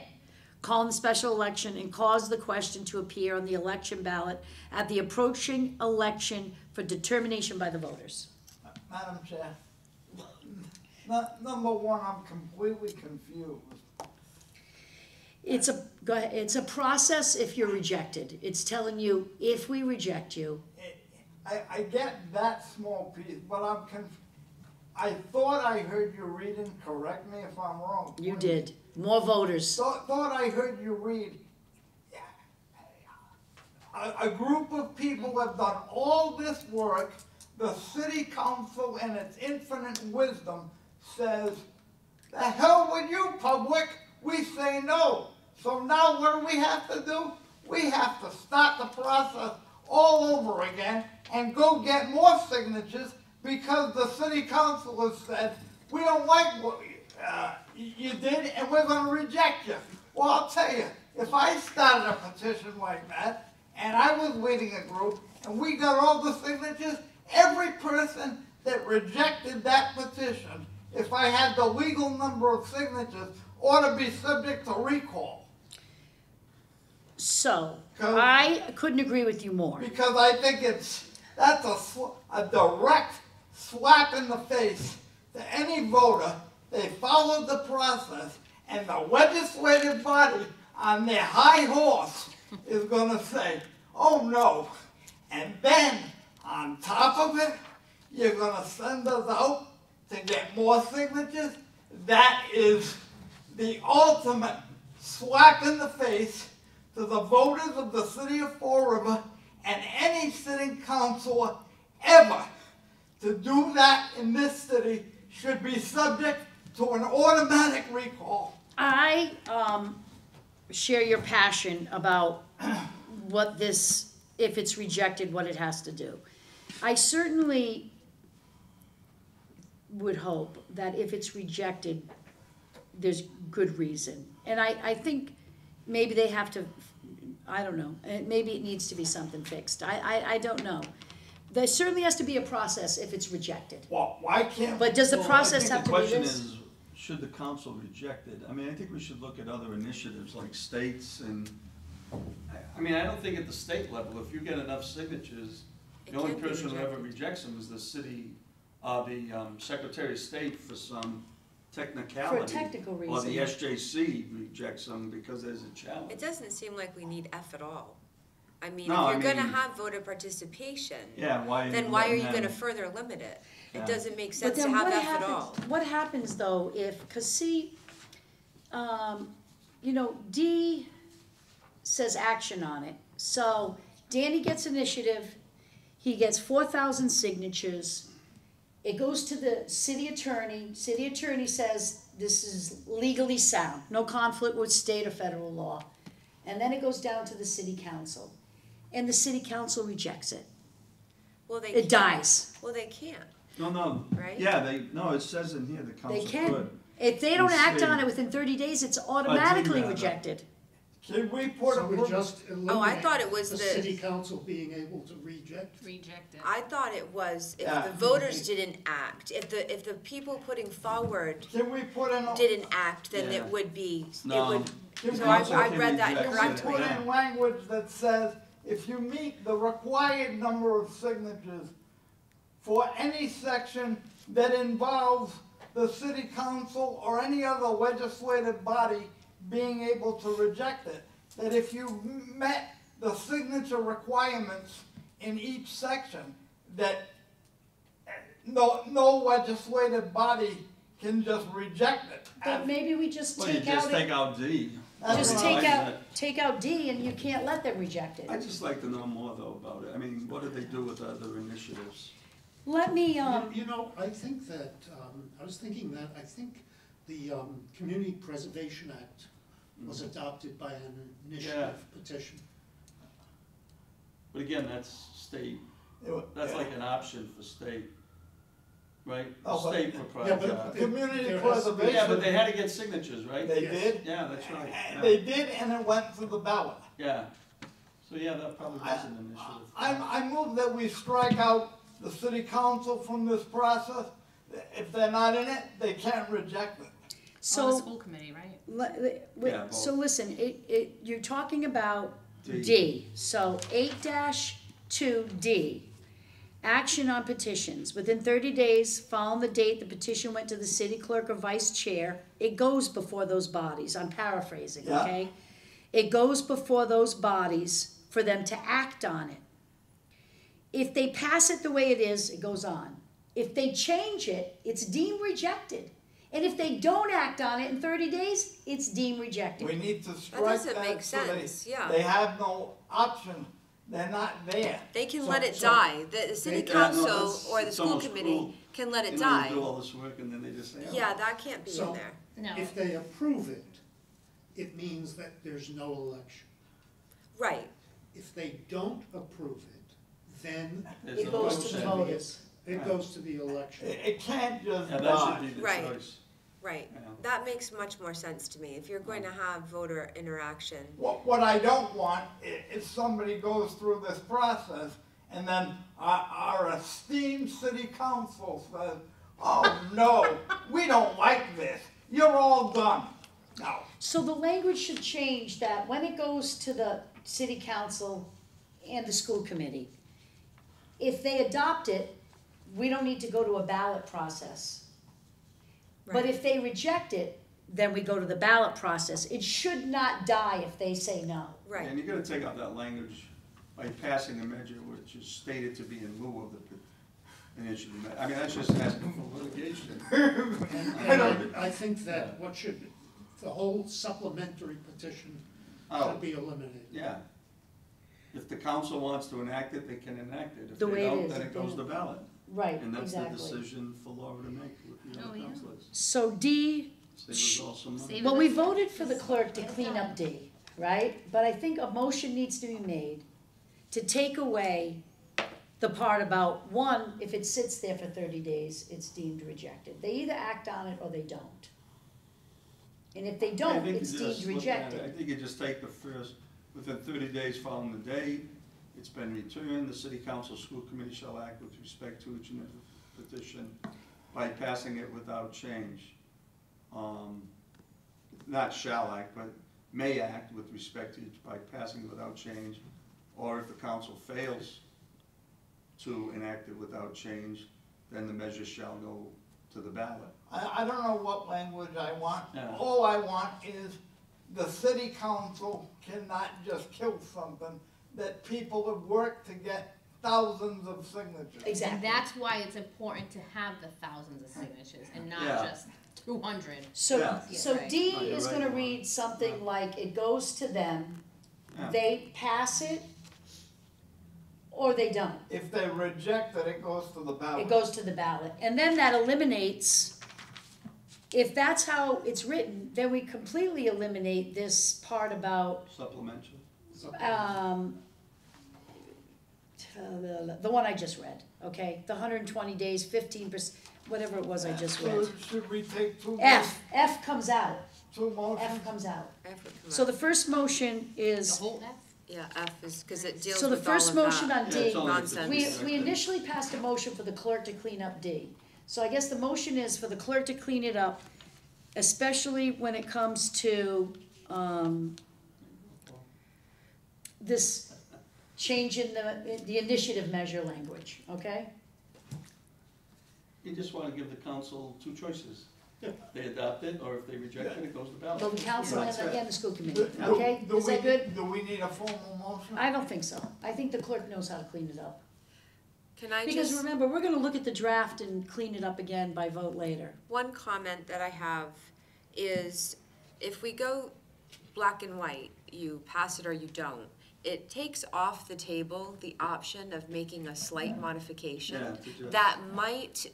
calling the special election and cause the question to appear on the election ballot at the approaching election for determination by the voters. Madam Chair, number one, I'm completely confused. It's a process if you're rejected. It's telling you, if we reject you, I get that small piece, but I thought I heard you reading, correct me if I'm wrong. you did. More voters. Thought I heard you read, a group of people have done all this work, the city council in its infinite wisdom says, the hell with you, public, we say no. So now what do we have to do? We have to start the process all over again and go get more signatures because the city council has said, we don't like what you did and we're gonna reject you. Well, I'll tell you, if I started a petition like that and I was leading a group and we got all the signatures, every person that rejected that petition, if I had the legal number of signatures, ought to be subject to recall. So, I couldn't agree with you more. Because I think that's a direct slap in the face to any voter. They followed the process, and the legislative body on their high horse is gonna say, oh no. And then, on top of it, you're gonna send us out to get more signatures? That is the ultimate slap in the face to the voters of the city of Fall River and any sitting councilor ever to do that in this city should be subject to an automatic recall. I share your passion about what this, if it's rejected, what it has to do. I certainly would hope that if it's rejected, there's good reason. And I think maybe they have to, I don't know, maybe it needs to be something fixed. I don't know. There certainly has to be a process if it's rejected. Well, why can't? But does the well, process have to be The question this? is, should the council reject it? I mean, I think we should look at other initiatives like states and, I mean, I don't think at the state level, if you get enough signatures, the only can't be person who ever rejected. rejects them is the city, the Secretary of State for some technicality. technical Or the reason. SJC rejects them because there's a challenge. It doesn't seem like we need F at all. I mean, No, I if you're gonna mean- have voter participation, Yeah, why? then why are you letting gonna them- further limit it? Yeah. It doesn't make But sense to then have what F at all. happens, what happens though if, cause see, you know, D says action on it. So Danny gets initiative, he gets 4,000 signatures. It goes to the city attorney says this is legally sound, no conflict with state or federal law. And then it goes down to the city council. And the city council rejects it. Well, they It can't. dies. Well, they can't. No, Right? yeah, no, it says in here the They council can. could. If they don't The act on state. it within 30 days, it's automatically rather. rejected. Can we put So a? we just eliminate thought it was the the- city council being able to reject. Reject it. I thought it was if Yeah. the voters didn't act, if the people putting forward Can we put in? didn't act, then Yeah. it would be, it No. would, Can so we I put- I read that Can we Can we correctly. put Yeah. in language that says, if you meet the required number of signatures for any section that involves the city council or any other legislative body being able to reject it, that if you met the signature requirements in each section, that no legislative body can just reject it. But maybe we just Well, you take out, just take out D. That's just what take I- out, take out D and you can't let them reject it. I'd just like to know more though about it. I mean, what do they do with other initiatives? Let me, You know, I think that, I was thinking that, I think the Community Preservation Act was adopted by an initiative petition. But again, that's state, that's Yeah. like an option for state, right? Oh, but- State for Yeah, private. but Community there has to be- preservation. Yeah, but they had to get signatures, right? They Yes. did? Yeah, that's right. Yeah. They did, and it went to the ballot. Yeah. So yeah, that probably was an initiative. I move that we strike out the city council from this process. If they're not in it, they can't reject it. Oh, the so, school committee, right? Yeah, so both. listen, you're talking about D. D. So 8-2D, action on petitions. Within 30 days following the date the petition went to the city clerk or vice chair, it goes before those bodies. I'm paraphrasing, Yeah. okay? It goes before those bodies for them to act on it. If they pass it the way it is, it goes on. If they change it, it's deemed rejected. And if they don't act on it in 30 days, it's deemed rejected. We need to That strike doesn't that make so sense, yeah. they have no option they're not there. They can So- let it so- die. The city They- council or the It's school almost committee cruel. can let it You die. do all this work and then they just say, oh. Yeah, that can't be in So- there. No. If they approve it, it means that there's no election. Right, If they don't approve it, then There's It no goes to motion. the voters. it goes to the election. It can't just Yeah, that die. should be the Right. choice. right. Yeah. That makes much more sense to me. If you're going to have voter interaction, What I don't want is somebody goes through this process and then our esteemed city council says, oh no, we don't like this, you're all done. No, So the language should change that when it goes to the city council and the school committee, if they adopt it, we don't need to go to a ballot process. But Right. if they reject it, then we go to the ballot process. It should not die if they say no. right. And you're gonna take out that language by passing a measure which is stated to be in lieu of the initiative. I mean, that's just asking for litigation. And I think that the whole supplementary petition Oh. should be eliminated. Yeah. If the council wants to enact it, they can enact it. If The they way it don't, is, then it goes to ballot. Right, And that's the exactly. decision for Laura to make with the Oh, other yeah. councilors. So D, Save us all some money. Save well, we voted for the clerk to clean up D, right? But I think a motion needs to be made to take away the part about, one, if it sits there for 30 days, it's deemed rejected. They either act on it or they don't. And if they I don't, think it's you deemed just look at it. I rejected. think you just take the first, within 30 days following the date, it's been returned, the city council, school committee shall act with respect to each and every petition by passing it without change. Not shall act, but may act with respect to each by passing it without change, or if the council fails to enact it without change, then the measure shall go to the ballot. I don't know what language I want. Yeah. All I want is the city council cannot just kill something that people have worked to get thousands of signatures. And Exactly. that's why it's important to have the thousands of signatures and not Yeah. just 200. So, Yeah. so Right. D No, you're is right, gonna Laura. read something like, it goes to them, Yeah. they pass it, or they don't. If they reject it, it goes to the ballot. It goes to the ballot. And then that eliminates, if that's how it's written, then we completely eliminate this part about, Supplemental. the one I just read, okay? The 120 days, 15%, whatever it was I just So read. should we take F comes out, two motions? F comes out. F would come So out. the first motion The is, whole F? Yeah, F is, because it deals so the with all of first motion that. on Yeah, it's D, only a Nonsense. petition. we initially passed a motion for the clerk to clean up D. So I guess the motion is for the clerk to clean it up, especially when it comes to, this change in the initiative measure language, okay? You just wanna give the council two choices. Yeah. They adopt it, or if they reject it, it goes to ballot. Well, the council and That's it. and the school committee, Do- okay? do Is that we- good? Do we need a formal motion? I don't think so. I think the clerk knows how to clean it up. Can I Because just, remember, we're gonna look at the draft and clean it up again by vote later. one comment that I have is if we go black and white, you pass it or you don't, it takes off the table the option of making a slight modification Yeah, to just- that might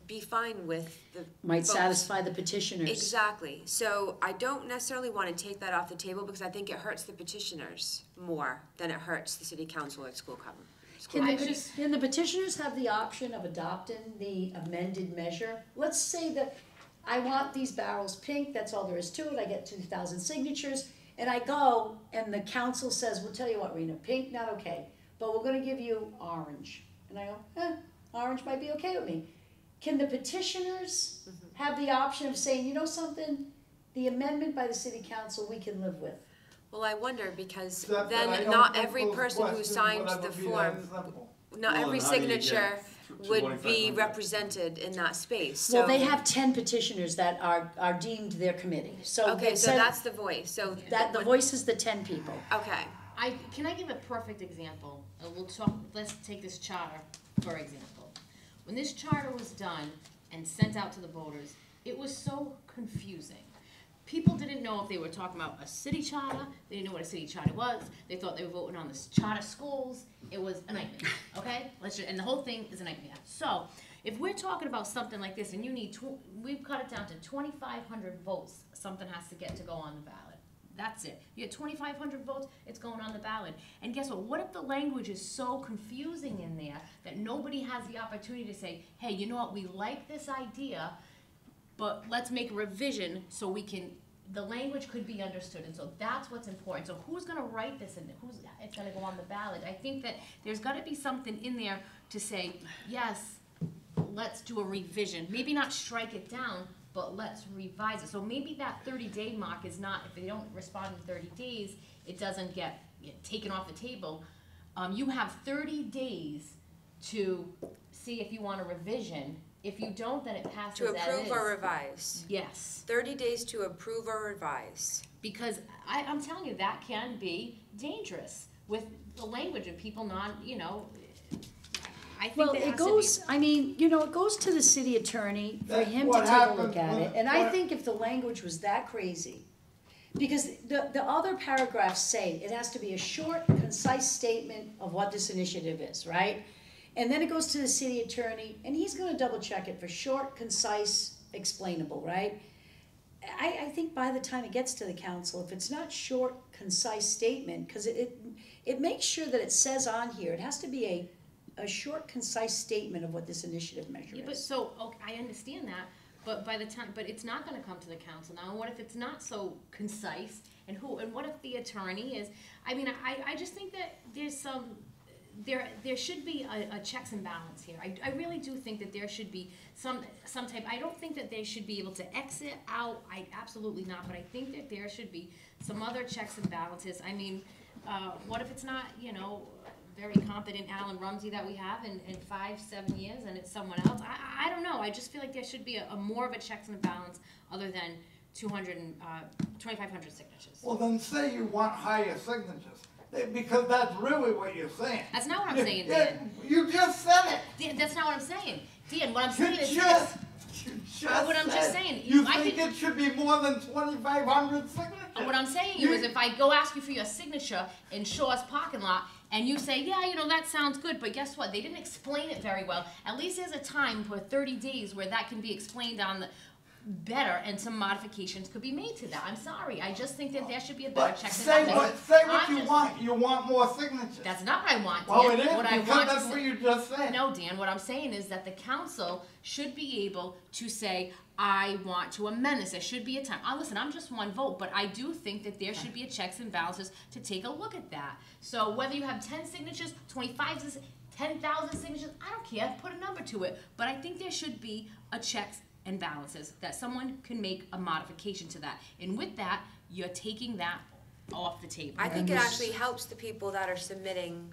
be fine with the Might folks. satisfy the petitioners. Exactly, so I don't necessarily wanna take that off the table because I think it hurts the petitioners more than it hurts the city council or school Can committee. the petitioners have the option of adopting the amended measure? Let's say that I want these barrels pink, that's all there is to it, I get 2,000 signatures, and I go, and the council says, we'll tell you what, Rena, pink, not okay, but we're gonna give you orange. And I go, orange might be okay with me. Can the petitioners have the option of saying, you know something, the amendment by the city council, we can live with? Well, I wonder because Except that I then don't not think every those person who questions signed would the ever be that form, simple. not Well, every then how do you get signature to would 2,500? be represented in that space, so. Well, they have 10 petitioners that are deemed their committee, so Okay, it so said that's the voice, so. that the when- voice is the 10 people. Okay, Can I give a perfect example? Let's take this charter, for example. When this charter was done and sent out to the voters, it was so confusing. people didn't know if they were talking about a city charter, they didn't know what a city charter was, they thought they were voting on the charter schools, it was a nightmare, okay? And the whole thing is a nightmare. So, if we're talking about something like this and you need, we've cut it down to 2,500 votes, something has to get to go on the ballot. That's it. You get 2,500 votes, it's going on the ballot. And guess what? What if the language is so confusing in there that nobody has the opportunity to say, hey, you know what, we like this idea, but let's make a revision so we can, the language could be understood, and so that's what's important. So who's gonna write this and it's gonna go on the ballot? I think that there's gotta be something in there to say, yes, let's do a revision. Maybe not strike it down, but let's revise it. So maybe that 30-day mark is not, if they don't respond in 30 days, it doesn't get taken off the table. You have 30 days to see if you want a revision. If you don't, then it passes as is. To approve or revise. Yes. 30 days to approve or revise. Because I'm telling you, that can be dangerous with the language of people not, I think Well, there it has to be- goes, I mean, it goes to the city attorney for That's him to what take a look happens at when- it. And I when- think if the language was that crazy, because the other paragraphs say it has to be a short, concise statement of what this initiative is, right? And then it goes to the city attorney, and he's gonna double check it for short, concise, explainable, right? I think by the time it gets to the council, if it's not short, concise statement, cause it makes sure that it says on here, it has to be a short, concise statement of what this initiative measure Yeah, but is. so, okay, I understand that, but by the time, but it's not gonna come to the council now, and what if it's not so concise? And what if the attorney is, I just think that there's there should be a checks and balance here. I really do think that there should be some type, I don't think that they should be able to exit out, absolutely not, but I think that there should be some other checks and balances. What if it's not, very competent Alan Rumsey that we have in 5-7 years and it's someone else? I don't know, I just feel like there should be a more of a checks and balance other than 2,500 signatures. Well, then say you want higher signatures, because that's really what you're saying. That's not what I'm saying, Yeah, Dan. you just said it. Dan, that's not what I'm saying. Dan, what I'm You saying is this. just What I'm just said saying, You I think could- it should be more than 2,500 signatures? What I'm saying is if I go ask you for your signature in Shaw's parking lot and you say, yeah, that sounds good, but guess what? They didn't explain it very well. At least there's a time for 30 days where that can be explained on the better and some modifications could be made to that. I'm sorry. I just think that there should be a better But check and say balance. what I'm you just- want. You want more signatures. That's not what I want, Dan. Well, it is, What I because want that's to what say- you just said. No, Dan, what I'm saying is that the council should be able to say, I want to amend this. There should be a time. Listen, I'm just one vote, but I do think that there should be a checks and balances to take a look at that. So whether you have 10 signatures, 25, 10,000 signatures, I don't care. Put a number to it. But I think there should be a checks and balances that someone can make a modification to that. And with that, you're taking that off the table. I think And it this- actually helps the people that are submitting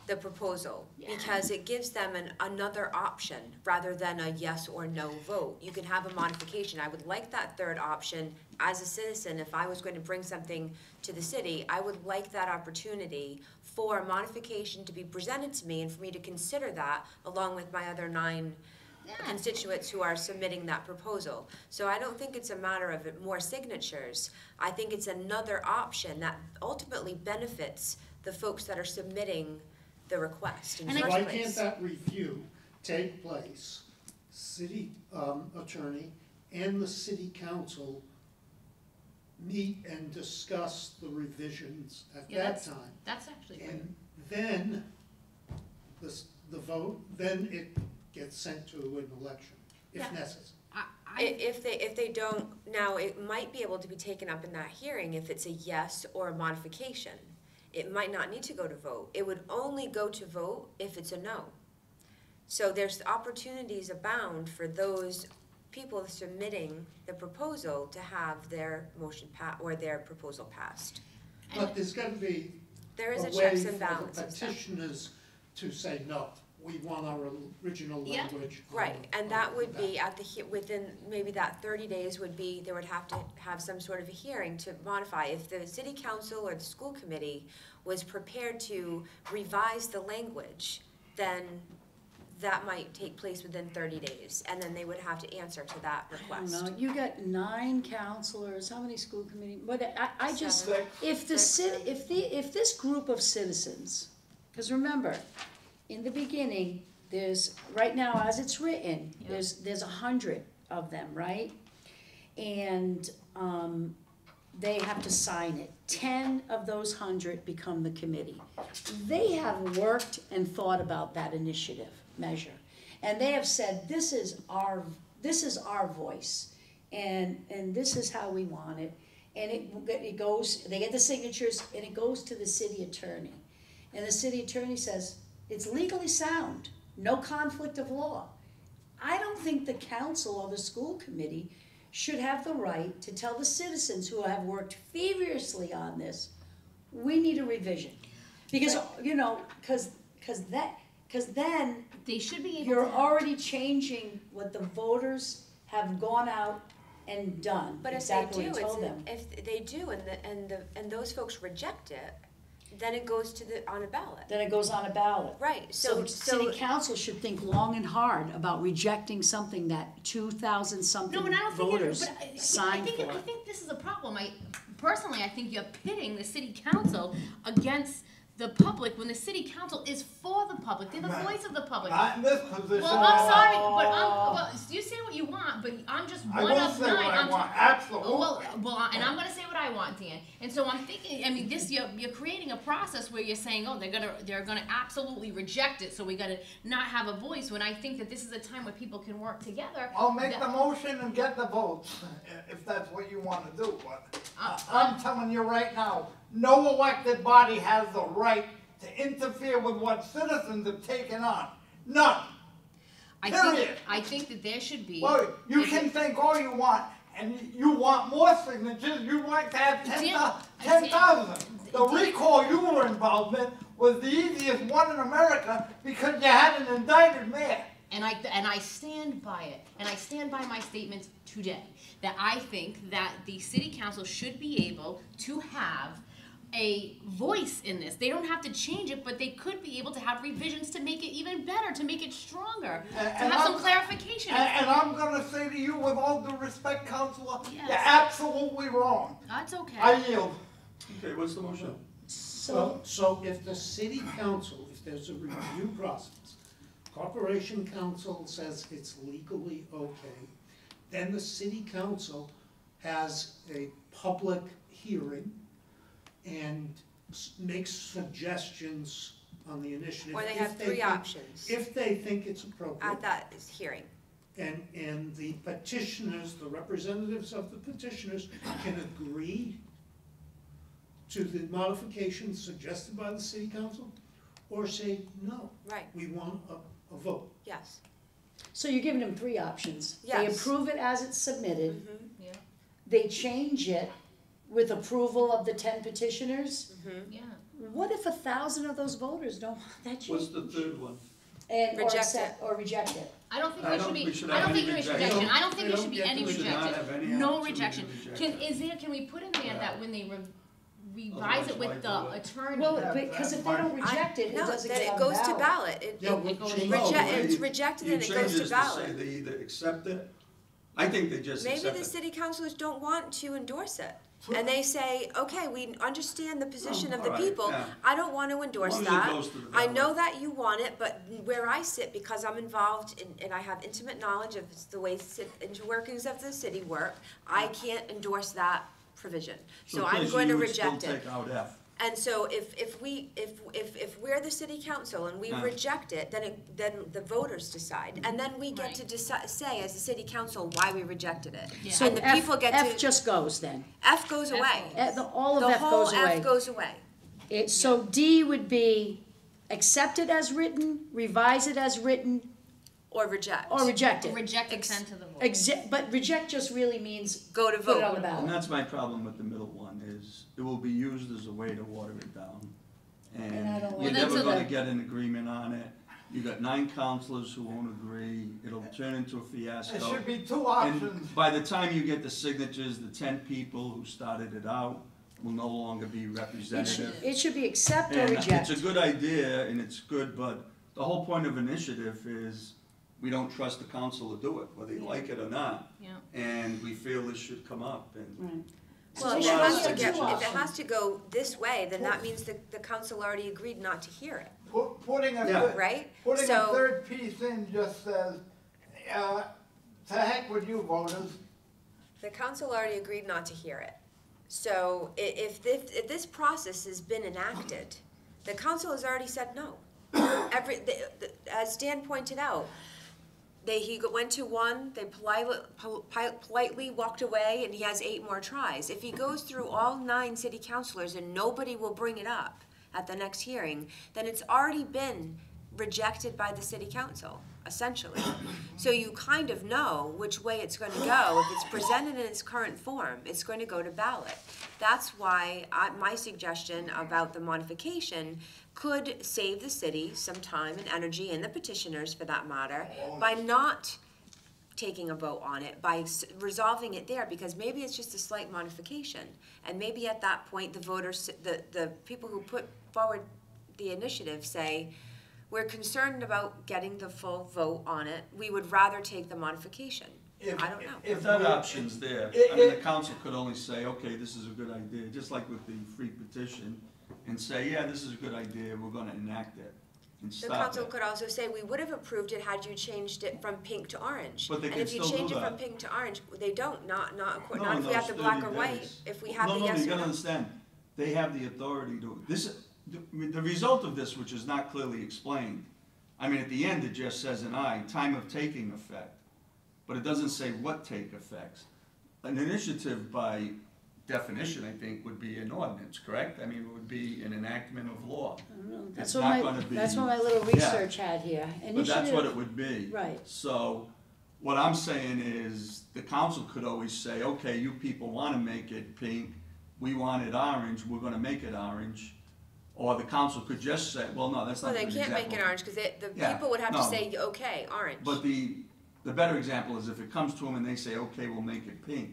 the proposal, Yeah. because it gives them another option rather than a yes or no vote. You can have a modification. I would like that third option as a citizen. If I was going to bring something to the city, I would like that opportunity for a modification to be presented to me and for me to consider that along with my other 9 constituents who are submitting that proposal. So I don't think it's a matter of more signatures. I think it's another option that ultimately benefits the folks that are submitting the request in the And first Why place. can't that review take place, city attorney and the city council meet and discuss the revisions at Yeah, that time? That's actually great. And then the vote, then it gets sent to an election, if Yeah. necessary. If they don't, now it might be able to be taken up in that hearing if it's a yes or a modification. It might not need to go to vote. It would only go to vote if it's a no. So there's opportunities abound for those people submitting the proposal to have their motion or their proposal passed. But there's gotta be There is a a way checks for and the balances. petitioners to say, no, we want our original Yeah. language. on Right, the- and that on would the be within maybe that 30 days would be, there would have to have some sort of a hearing to modify. If the city council or the school committee was prepared to revise the language, then that might take place within 30 days, and then they would have to answer to that I don't request. know, you got 9 counselors, how many school committee, but I just, Seven. if the if this group of citizens, cause remember, in the beginning, there's, right now, as it's written, there's 100 of them, right? And, they have to sign it. 10 of those 100 become the committee. They have worked and thought about that initiative measure. And they have said, this is our voice, and this is how we want it. And it goes, they get the signatures, and it goes to the city attorney. And the city attorney says, it's legally sound, no conflict of law. I don't think the council or the school committee should have the right to tell the citizens who have worked feverishly on this, we need a revision. Because, you know, cause then They should be able you're to. already changing what the voters have gone out and done, But if exactly they what do, you told them. if they do, and those folks reject it, then it goes on a ballot. Then it goes on a ballot. Right, So so, city council should think long and hard about rejecting something that 2,000 something No, and I don't think voters it, but signed for. I think this is a problem. Personally, I think you're pitting the city council against the public when the city council is for the public. They're the Right. voice of the public. Not in this position. Well, I'm sorry, but well, you say what you want, but I'm just I one will of say 9. what I want, absolutely. Well, and I'm gonna say what I want, Dan. And so I'm thinking, I mean, you're creating a process where you're saying, oh, they're gonna absolutely reject it, so we gotta not have a voice, when I think that this is a time where people can work together. I'll make the motion and get the votes, if that's what you wanna do, but I'm telling you right now, no elected body has the right to interfere with what citizens have taken on. None. Period. I think that there should be. Well, you can think all you want, and you want more signatures, you like to have 10,000. The recall you were involved in was the easiest one in America because you had an indicted mayor. And I stand by it, and I stand by my statements today, that I think that the city council should be able to have a voice in this. They don't have to change it, but they could be able to have revisions to make it even better, to make it stronger, to have some clarification. And I'm gonna say to you with all due respect, Counselor, Yes. you're absolutely wrong. That's okay. I yield. Okay, what's the motion? So if the city council, if there's a review process, corporation council says it's legally okay, then the city council has a public hearing and makes suggestions on the initiative. or they if have 3 think- options If they think it's appropriate. at that hearing. And the petitioners, the representatives of the petitioners can agree to the modifications suggested by the city council, or say, no, Right, we want a vote. yes. So you're giving them 3 options. They Yes. approve it as it's submitted, Mhm, Yeah, they change it with approval of the 10 petitioners. mhm. yeah. What if 1,000 of those voters don't want that change? What's the third one? And, or Reject accept, or reject it. I don't think I there don't should be, think we should I have don't think any there is rejection. rejection, I don't think They there don't should be get any to- We should not rejection. have any No opportunity to rejection. reject it. Can we put in there Yeah. that when they revise Otherwise, it why with do the it? attorney? Well, Yeah, because if they that's don't reject it, it No, doesn't then get it on goes to ballot. ballot. Yeah, we'll goes- change No, Reject, but it's you- rejected you and it goes change to this ballot. say they either accept it, I think they just Maybe accept the it. city councilors don't want to endorse it. And they say, okay, we understand the position of the all right, people, yeah. I don't want to endorse As long as it that. goes to the I ballot. know that you want it, but where I sit, because I'm involved and I have intimate knowledge of the way interworkings of the city work, I can't endorse that provision. So I'm please, going to you would still reject it. take out F. And so if we're the city council and we Yeah. reject it, then the voters decide. And then we get to say as the city council why we rejected it. Yeah. So And the people get F to, just goes then. F goes F away. goes. All of The F whole goes away. F goes away. So D would be accept it as written, revise it as written, Or reject. or reject it. Reject and Ex- send to the vote. But reject just really means Go to put it on the vote. And ballot. that's my problem with the middle one, is it will be used as a way to water it down. And I don't And like you're that. never Well, gonna that's a- get an agreement on it. You got 9 councilors who won't agree, it'll turn into a There fiasco. should be 2 options. And by the time you get the signatures, the 10 people who started it out will no longer be It should, representative. it should be accept or And reject. it's a good idea and it's good, but the whole point of initiative is we don't trust the council to do it, whether you like it or not. Yeah. And we feel this should come up, and Right. Well, So if they it should has have to two get, if it options. has to go this way, then that means the council already agreed not to hear it, Putting a, Yeah. third- right? putting a So, third piece in just says, to heck with you voters, the council already agreed not to hear it. So if this process has been enacted, the council has already said no. As Dan pointed out, he went to one, they politely walked away, and he has 8 more tries. If he goes through all 9 city councilors and nobody will bring it up at the next hearing, then it's already been rejected by the city council, essentially. So you kind of know which way it's going to go. If it's presented in its current form, it's going to go to ballot. That's why my suggestion about the modification could save the city some time and energy, and the petitioners for that matter, by not taking a vote on it, by resolving it there, because maybe it's just a slight modification. And maybe at that point, the voters, the people who put forward the initiative say, we're concerned about getting the full vote on it, we would rather take the modification. I don't know. if that option's there, I mean, the council could only say, okay, this is a good idea, just like with the free petition, and say, yeah, this is a good idea, we're gonna enact it, and The stop council it. could also say, we would have approved it had you changed it from pink to orange. But they can still And if you change do it from that. pink to orange, they don't, not No, if in we have those the black 30 or white, days. if we have the No, yes you or gotta no. understand, they have the authority to, the result of this, which is not clearly explained, I mean, at the end, it just says an I, time of taking effect, but it doesn't say what take effects. An initiative by definition, I think, would be an ordinance, correct? I mean, it would be an enactment of law. I don't know. It's That's what not my, gonna be- that's what my little Yeah. research had here. But that's what Initiative- it would be. Right. So, what I'm saying is, the council could always say, okay, you people wanna make it pink, we want it orange, we're gonna make it orange. Or the council could just say, well, no, that's Well, not they an can't example. make it orange, because the Yeah, people would have to no. say, okay, orange. But the better example is if it comes to them and they say, okay, we'll make it pink,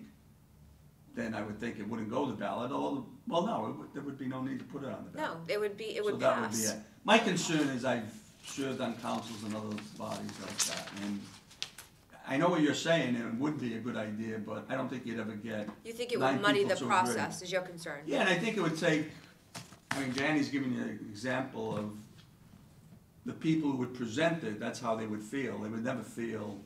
then I would think it wouldn't go to ballot, although, well, no, there would be no need to put it on the ballot. No, it would So pass. that would be it. My concern is I've served on councils and other bodies like that, and I know what you're saying, and it would be a good idea, but I don't think you'd ever get, You think it 9 would muddy people the to agree. process, is your concern? yeah, and I think it would take, I mean, Danny's giving you an example of the people who would present it, that's how they would feel. They would never feel,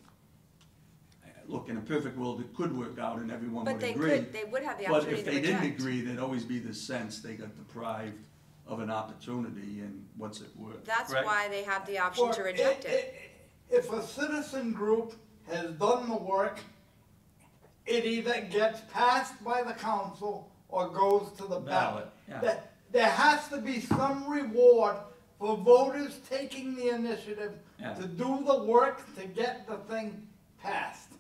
look, in a perfect world, it could work out and everyone But would they agree. could, they would have the But opportunity if to they reject. didn't agree, there'd always be this sense they got deprived of an opportunity, and what's it worth? That's correct? why they have the option to reject it. If a citizen group has done the work, it either gets passed by the council or goes to the ballot. yeah. There has to be some reward for voters taking the initiative Yeah. to do the work to get the thing passed.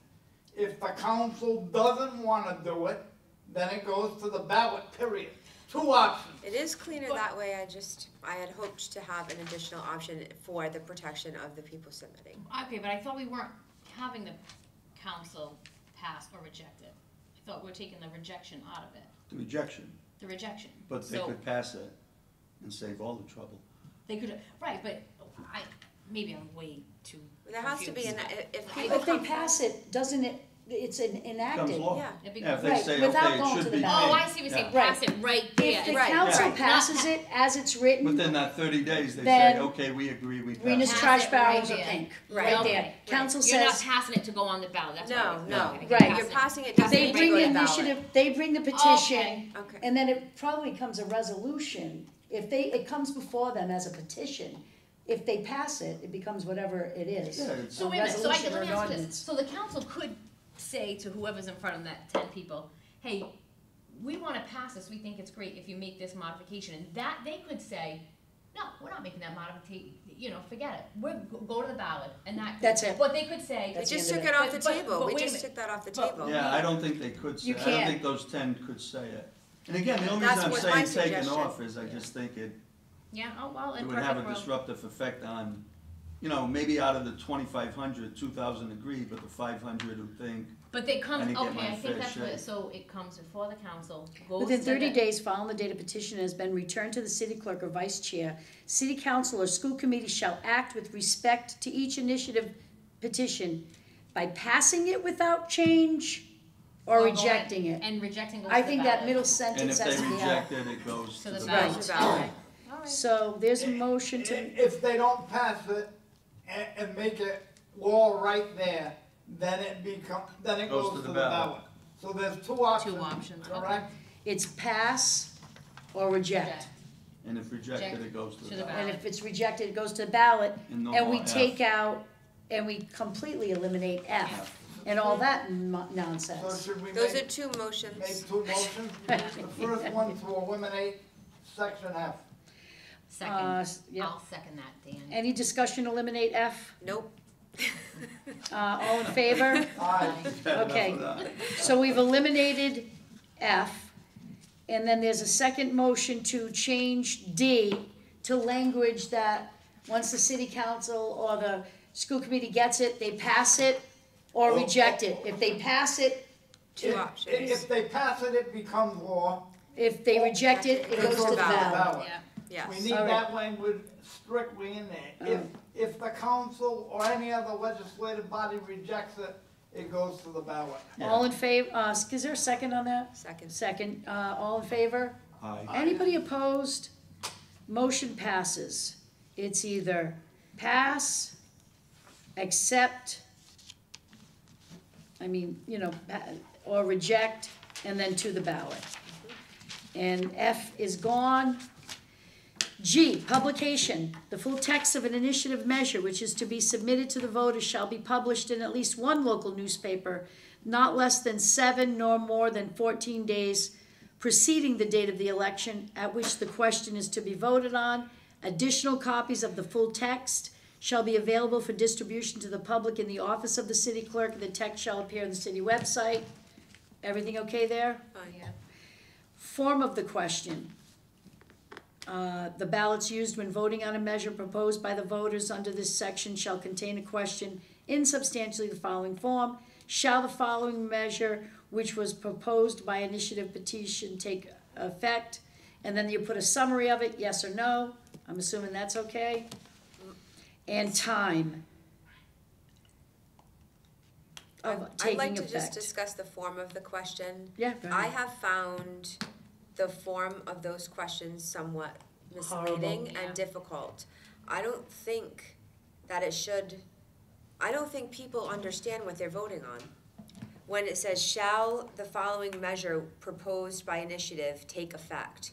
If the council doesn't wanna do it, then it goes to the ballot, period. 2 options. It is cleaner that way, I had hoped to have an additional option for the protection of the people submitting. Okay, but I thought we weren't having the council pass or reject it. I thought we were taking the rejection out of it, The rejection, the rejection. but they So could pass it and save all the trouble. they could, right, but maybe I'm way too There has to be, confused. if If people they come, pass it, doesn't it, it's enacted. Becomes law. yeah. It Yeah, if they Right, say, without okay, it going to should the be ballot. Oh, pink. I see what you're saying, Right. pass it right there. If the Right, council right. passes it as it's written, Within that 30 days, they say, Then okay, we agree, we pass Rena's it. Pass trash it barrels right are there. pink, Right. right Okay, there. right. Council You're not says, passing it to go on the ballot, that's No, what no. you're Right. You're passing it, doesn't they need to bring go the to ballot. initiative, they bring the petition, Okay. Okay. and then it probably becomes a resolution. If it comes before them as a petition, if they pass it, it becomes whatever it is. Yeah, it's- So A wait a minute, so resolution or let me an ask you ordinance. this, so the council could say to whoever's in front of that 10 people, hey, we wanna pass this, we think it's great if you make this modification, and that, they could say, no, we're not making that modification, forget it, go to the ballot, and that. That's it. But they could say. We That's the just end took of it off the But- table, but we wait a just minute. took that off the But- table. Yeah, I don't think they could say, You I don't can't. think those 10 could say it. And again, the only That's reason I'm what my saying taken suggestion. off is I just think it Yeah, oh, well, it in would have a perfect world. disruptive effect on you know, maybe out of the 2,500, 2,000 agree, but the 500 who think, But they I come, didn't get okay, my I fair think that's share. what, so it comes before the council, goes Within to 30 the- days following the date a petition has been returned to the city clerk or vice chair, city council or school committee shall act with respect to each initiative petition by passing it without change or going- rejecting it. And rejecting goes I to the think that ballot. middle and sentence if has they to be out. reject it, it goes to the ballot. ballot. Right, right. Alright. So there's a motion I- to, If they don't pass it and make it law right there, then it goes to the ballot. So there's two options, options, okay. correct? it's pass or reject. And if rejected, it goes to the ballot. And if it's rejected, it goes to the ballot, And no and we more F. take out, and we completely eliminate F, and all that So nonsense. should we Those are make two motions. two motions? The first one to eliminate section F. Second, Yeah. I'll second that, Dan. Any discussion, eliminate F? Nope. All in favor? Aye. Had enough Okay. of that. So we've eliminated F, and then there's a second motion to change D to language that once the city council or the school committee gets it, they pass it or reject it. If they pass it, Two If- options. If they pass it, it becomes law. if they reject it, it goes to the ballot. Yeah. We Yes. need All right. that language strictly in there. If the council or any other legislative body rejects it, it goes to the ballot. All in favor, is there a second on that? Second. Second, all in favor? Aye. Anybody opposed? Motion passes. It's either pass, accept, or reject, and then to the ballot. And F is gone. G, publication. The full text of an initiative measure which is to be submitted to the voters shall be published in at least one local newspaper, not less than 7 nor more than 14 days preceding the date of the election at which the question is to be voted on. Additional copies of the full text shall be available for distribution to the public in the office of the city clerk. The text shall appear on the city website. Everything okay there? Yeah. Form of the question. The ballots used when voting on a measure proposed by the voters under this section shall contain a question in substantially the following form. Shall the following measure, which was proposed by initiative petition, take effect? And then you put a summary of it, yes or no. I'm assuming that's okay. And time of I'd taking like to just effect. discuss the form of the question. Yeah, go I ahead. have found the form of those questions somewhat misleading Horrible. and difficult. I don't think that it should, I don't think people understand what they're voting on. When it says, shall the following measure proposed by initiative take effect?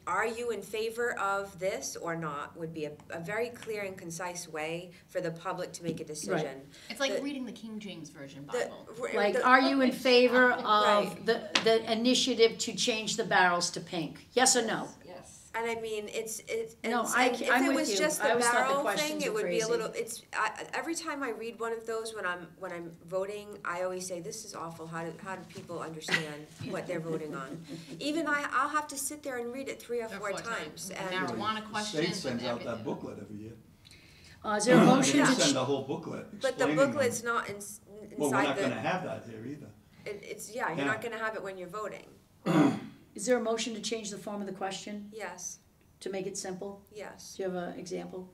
Are you in favor of this or not, would be a very clear and concise way for the public to make a decision. It's like The- reading the King James Version The- Bible. Like, are you in favor Right. of the initiative to change the barrels to pink? Yes or no? Yes. And I mean, it's, No, and I'm if it with was you. just I the always thought the barrel questions thing, were it would be a crazy. little, every time I read one of those when I'm voting, I always say, this is awful, how do people understand what they're voting on? Even I'll have to sit there and read it 3 or 4 times, and, Marijuana The questions state sends and out that everything. booklet every year. Is there a motion They to, send a whole booklet but the explaining them. booklet's not Well, we're inside not gonna the, have that here either. it's, you're Yeah. not gonna have it when you're voting. is there a motion to change the form of the question, Yes, to make it simple? yes. Do you have an example?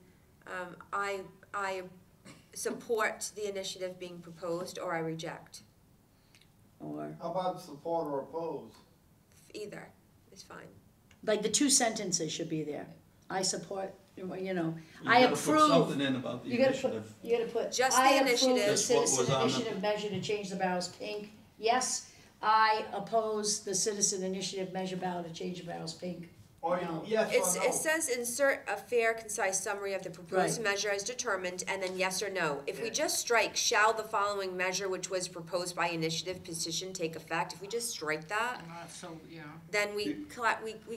I support the initiative being proposed, or I reject. Or, How about support or oppose? Either is fine. like, the 2 sentences should be there. I support, You I gotta put approve. something in about the You gotta put, initiative. you gotta put, Just the I approve the initiative. Just what was citizen on the- initiative measure to change the barrels pink. Yes, I oppose the citizen initiative measure ballot to change the barrels pink. Or No. yes or no? It says insert a fair, concise summary of the proposed Right. measure as determined, and then yes or no. If we just strike, shall the following measure which was proposed by initiative petition take effect, if we just strike that, So, yeah. then we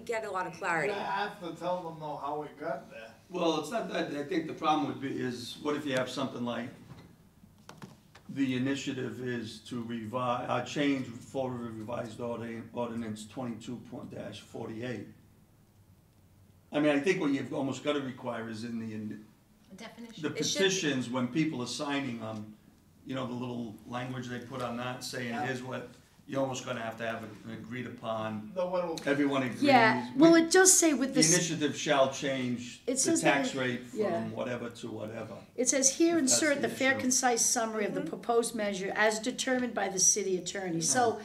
get a lot of You clarity. have to tell them though how it got there. Well, it's not that, I think the problem would be is, what if you have something like, the initiative is to revise, change for revised ordinance 22.-48. I mean, I think what you've almost gotta require is in A definition? the It should- petitions, when people are signing them, you know, the little language they put on that saying, Yeah. here's what, you're almost gonna have an agreed upon, The little, everyone agrees. Yeah, well, We- it does say with The this, initiative shall change It the says that tax it- rate yeah. from whatever to whatever. it says here If that's insert the the fair issue. concise summary of the proposed measure as determined by the city attorney. So,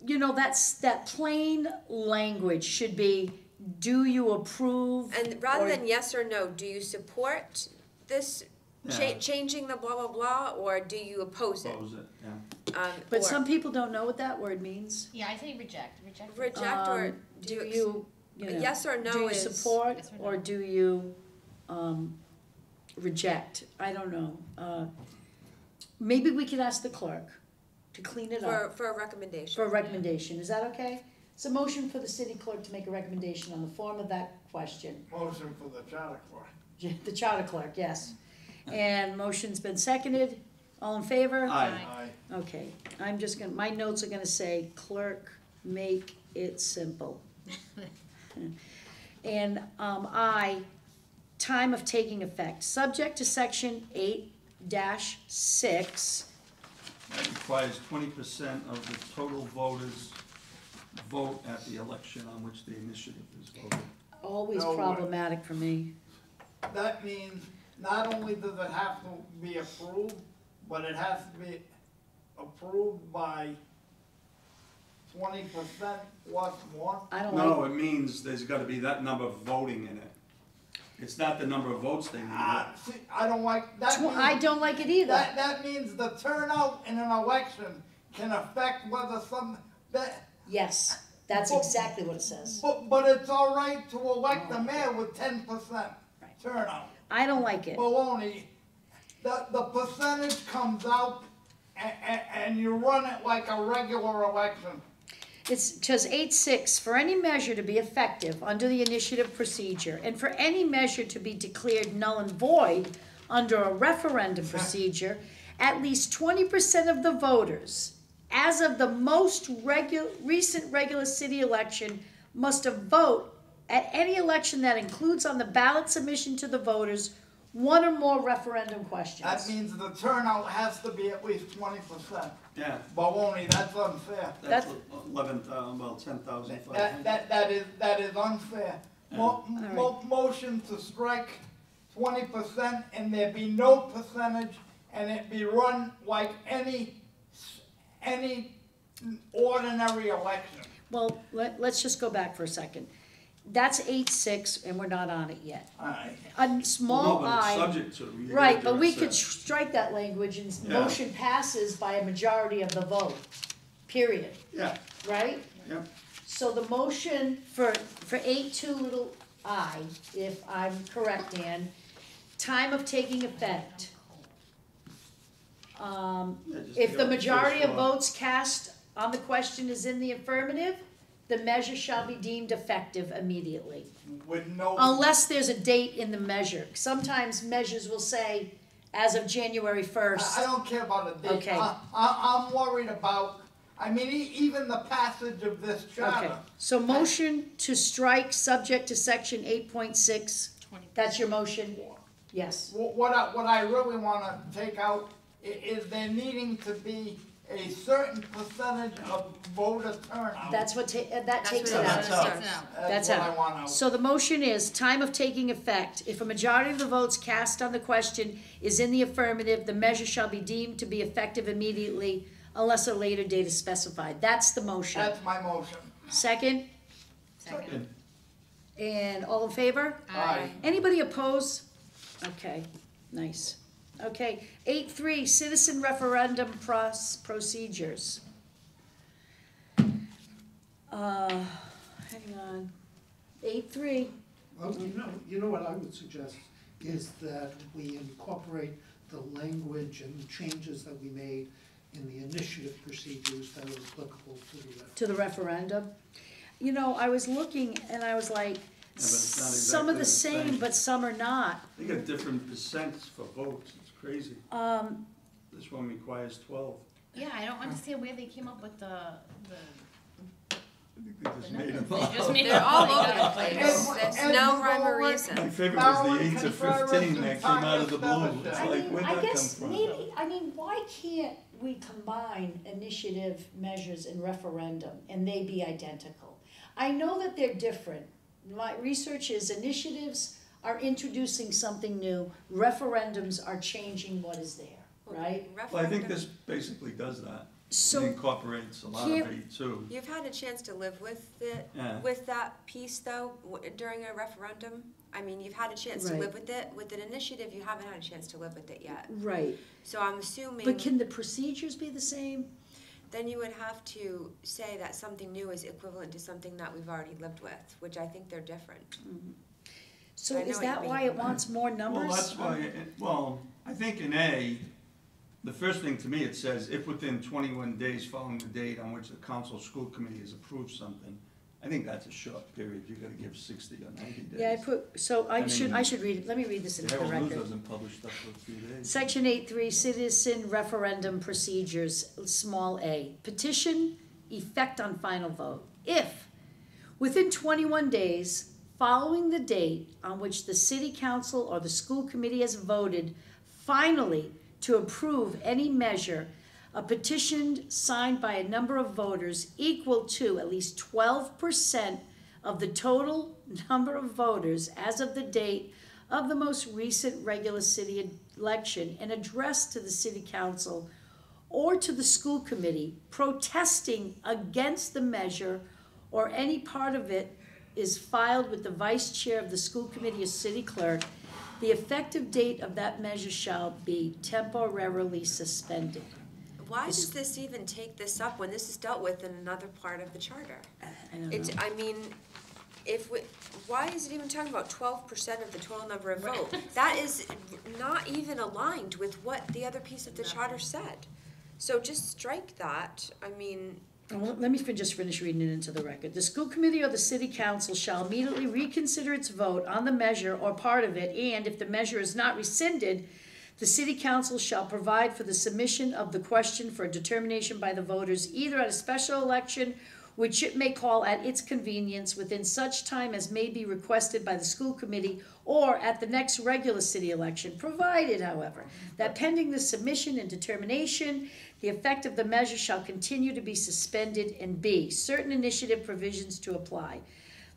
you know, that plain language should be, do you approve? And rather or- than yes or no, do you support this Yeah. changing the blah, blah, blah, or do you oppose it? Oppose it, yeah. But Or some people don't know what that word means. Yeah, I say reject, reject. Reject or Do do you, you know, yes or do no you is. support Yes or or no. do you, reject? I don't know. Maybe we could ask the clerk to clean it up For a recommendation. for a recommendation. Is that okay? It's a motion for the city clerk to make a recommendation on the form of that question. motion for the charter court. The charter clerk, yes. And motion's been seconded. All in favor? Aye. Aye. Okay, I'm just gonna, my notes are gonna say, clerk, make it simple. And, time of taking effect, subject to section 8-6. That requires 20% of the total voters vote at the election on which the initiative is voted. Always No way. problematic for me. That means not only does it have to be approved, but it has to be approved by 20% plus more. I don't No, like, it means there's gotta be that number voting in it. It's not the number of votes they need. See, I don't like, that I means, don't like it either. that means the turnout in an election can affect whether Yes, that's exactly what it says. but it's all right to elect the mayor with 10% turnout. I don't like it. Baloney. The percentage comes out and you run it like a regular election. It says 8-6, for any measure to be effective under the initiative procedure, and for any measure to be declared null and void under a referendum procedure, at least 20% of the voters, as of the most recent regular city election, must vote at any election that includes on the ballot submission to the voters one or more referendum questions. That means the turnout has to be at least 20%. Yeah, Baloney, that's unfair. that's That's- 10,500. That is unfair. Motion to strike 20% and there be no percentage and it be run like any ordinary election. Well, let's just go back for a second. That's 8-6, and we're not on it yet. Alright. A small Well, no, but it's I. subject to. You Right, gotta but do we it could set. strike that language and Yeah. motion passes by a majority of the vote, period, Yeah, right? yeah. So the motion for 8-2 little I, if I'm correct, Dan, time of taking effect. Yeah, just If take the out majority first of one. votes cast on the question is in the affirmative, the measure shall be deemed effective immediately. With no. Unless there's a date in the measure. Sometimes measures will say, as of January I 1st. don't care about a date. Okay. I'm worried about, even the passage of this Okay, charter. so motion to strike subject to section 8.6, that's your motion? Yes. What I really wanna take out is there needing to be a certain percentage of voter turnout. That takes it what out. That's out. That's what I out. want out. So the motion is, time of taking effect. If a majority of the votes cast on the question is in the affirmative, the measure shall be deemed to be effective immediately unless a later date is specified. That's the motion. That's my motion. Second, Second. and all in favor? Aye. Anybody oppose? Okay, nice. Okay, 8.3, citizen referendum procedures. Hang on. 8.3, Well, you know what I would suggest is that we incorporate the language and the changes that we made in the initiative procedures that are applicable to the referendum. to the referendum. You know, I was looking and I was like, but it's not some are exactly the the same, same. but some are not. They got different percents for votes, it's crazy. This one requires 12. Yeah, I don't understand where they came up with the They just made them They up. just made They're all up. over the place. There's no rhyme or reason. My favorite was the 8 to 15 that came out of the blue. It's I like, mean, where'd I that come guess from? maybe, why can't we combine initiative measures and referendum and they be identical? I know that they're different. My research is initiatives are introducing something new, referendums are changing what is there, right? Well, I think this basically does that. So It incorporates a lot of it too. You've had a chance to live with it, Yeah. with that piece though, during a referendum? I mean, you've had a chance to Right. live with it. With an initiative, you haven't had a chance to live with it yet. Right, So I'm assuming. but can the procedures be the same? Then you would have to say that something new is equivalent to something that we've already lived with, which I think they're different. So I know is what you that mean. why it wants more numbers? Well, that's why, I think in A, the first thing to me, it says, if within 21 days following the date on which the council school committee has approved something, I think that's a short period, you gotta give 60 or 90 days. Yeah, I I should mean- read it, let me read this The into the Herald News record. doesn't publish stuff for a few days. Section 8.3, citizen referendum procedures, small a. Petition, effect on final vote. If, within 21 days following the date on which the city council or the school committee has voted finally to approve any measure, a petition signed by a number of voters equal to at least 12% of the total number of voters as of the date of the most recent regular city election and addressed to the city council or to the school committee protesting against the measure or any part of it is filed with the vice chair of the school committee or city clerk, the effective date of that measure shall be temporarily suspended. Why does this even take this up when this is dealt with in another part of the charter? I don't know. It's, I mean, why is it even talking about 12% of the total number of votes? That is not even aligned with what the other piece of the charter said. So just strike that, I mean. Well, let me just finish reading it into the record. The school committee or the city council shall immediately reconsider its vote on the measure or part of it, and if the measure is not rescinded, the city council shall provide for the submission of the question for a determination by the voters either at a special election, which it may call at its convenience within such time as may be requested by the school committee, or at the next regular city election, provided, however, that pending the submission and determination, the effect of the measure shall continue to be suspended, and B, certain initiative provisions to apply.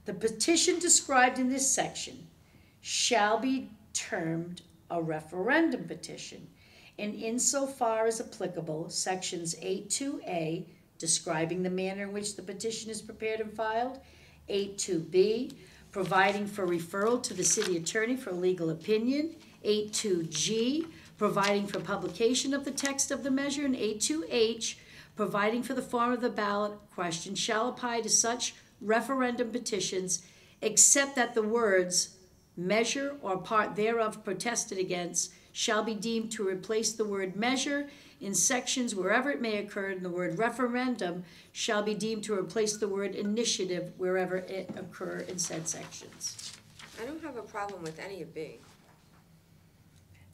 The petition described in this section shall be termed a referendum petition, and insofar as applicable, sections 8.2a, describing the manner in which the petition is prepared and filed, 8.2b, providing for referral to the city attorney for legal opinion, 8.2g, providing for publication of the text of the measure, and 8.2h, providing for the form of the ballot question shall apply to such referendum petitions, except that the words measure or part thereof protested against shall be deemed to replace the word measure in sections wherever it may occur, and the word referendum shall be deemed to replace the word initiative wherever it occur in said sections. I don't have a problem with any of B.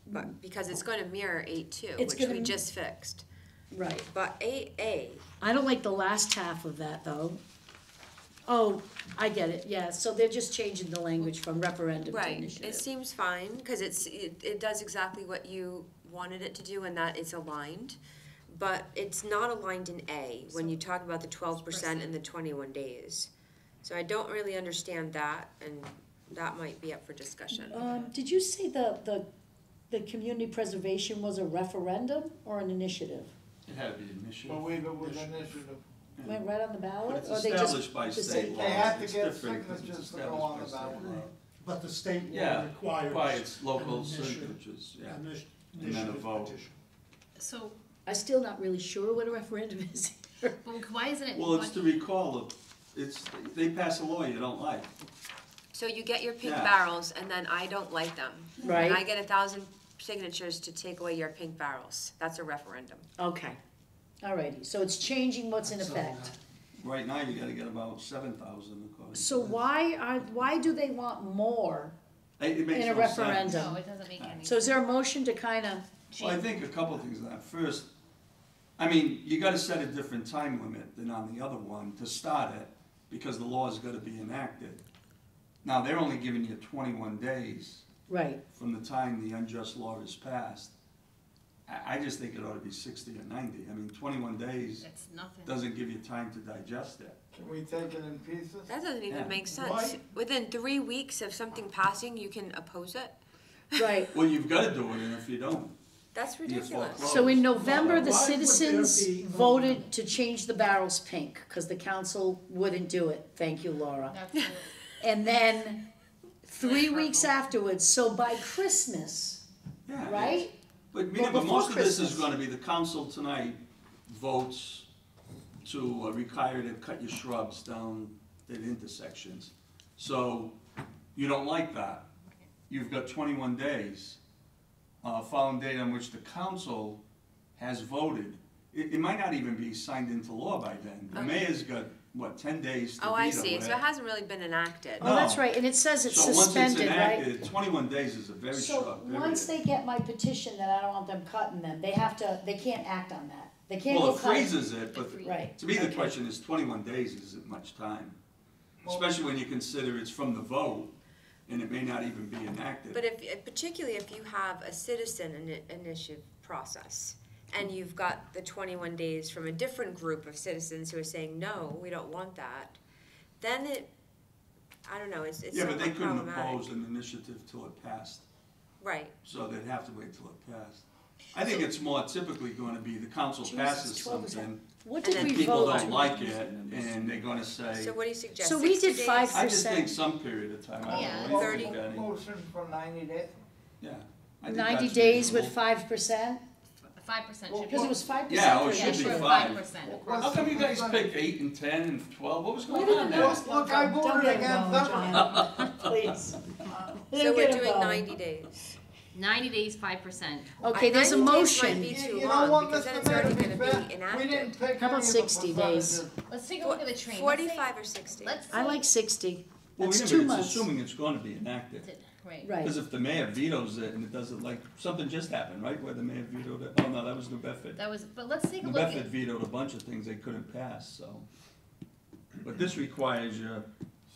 But, because it's gonna mirror 8.2, It's which we gonna- just fixed. Right. But 8.a, I don't like the last half of that, though. Oh, I get it, yeah, so they're just changing the language from referendum to right, initiative. it seems fine, cause it does exactly what you wanted it to do and that it's aligned. But it's not aligned in A, when you talk about the 12% and the 21 days. So I don't really understand that, and that might be up for discussion. Did you say the community preservation was a referendum or an initiative? It had to be initiative. Believe it was initiative. Went right on the But ballot, it's or they just? established by the state law. They have to It's get different 'cause it's signatures to go established on by the state ballot. law. But the state law Yeah, requires. requires local an initiative- signatures, yeah. an And then a initiative vote. petition. So, I'm still not really sure what a referendum is here. but why isn't it? Well, it's to recall, they pass a law you don't like. So you get your pink Yeah. barrels, and then I don't like them. Right. And I get 1,000 signatures to take away your pink barrels. That's a referendum. Okay, alrighty, so it's changing what's in So, effect. Right now, you gotta get about 7,000 according to So this. why do they want more It makes in a no sense. referendum? No, it doesn't make any. So is there a motion to kinda, Well, I think a couple things on that. First, I mean, you gotta set a different time limit than on the other one to start it. because the law's gotta be enacted. Now, they're only giving you 21 days Right, from the time the unjust law is passed. I just think it ought to be 60 or 90. I mean, 21 days That's nothing. doesn't give you time to digest it. Can we take it in pieces? That doesn't even Yeah. make sense. Why- Within 3 weeks of something passing, you can oppose it? right. Well, you've gotta do it, and if you don't, That's You ridiculous. foreclose. So in November, the Why would there citizens be- voted to change the barrels pink, because the council wouldn't do it. Thank you, Laura. That's And then 3 weeks afterwards, so by Christmas, yeah. right? But, Well, but before most of this is Christmas. gonna be, the council tonight votes to require to cut your shrubs down at intersections. So, you don't like that. You've got 21 days, following date on which the council has voted. It might not even be signed into law by then. The Okay. mayor's got, what, 10 days to veto Oh, I see, it. so it hasn't really been enacted. Oh, that's No. right, and it says it's So once it's suspended, right? enacted, 21 days is a very So, short period. once they get my petition that I don't want them cutting them, they can't act on that. They can't Well, go it cut. freezes it, but Right. to me, the okay. question is 21 days isn't much time. Especially when you consider it's from the vote, and it may not even be enacted. But particularly if you have a citizen initiative process, and you've got the 21 days from a different group of citizens who are saying, no, we don't want that, then I don't know, it's Yeah, but somewhat they couldn't problematic. oppose an initiative till it passed, Right, so they'd have to wait till it passed. I think it's more typically gonna be the council Jesus, passes 12%. something, What And did then we people vote? don't like it, and they're gonna say, so what do you suggest, So we 60 did days? 5 I just think 5%. some period of time, I Yeah, don't know, what do you 30. think, Danny? Motion for 90 days? Yeah. I think 90 that's days with reasonable. 5%? 5% Well, should be. Because it was 5%. Yeah, oh, or it should this be year? 5%. How come you guys picked 8 and 10 and 12? What was going on there? Look, I Don't voted get against involved, them. John. Please. So Don't we're get doing involved. 90 days. 90 days, 5%. Okay, there's a 90 days motion. might be too You know long, what, because then Mr. it's already Mayor, to gonna be fair, be we enacted. didn't pick How about any of the 60 days? percentages. Let's take a look at the train. 45 or 60? Let's I say- like 60. Well, That's yeah, 2 but it's months. assuming it's gonna be enacted. Right. Right. Because if the mayor vetoes it and it doesn't, like, something just happened, right, where the mayor vetoed it? Oh, no, that was New Bedford. That was, but let's take a New look Bedford at, vetoed a bunch of things they couldn't pass, so. But this requires you,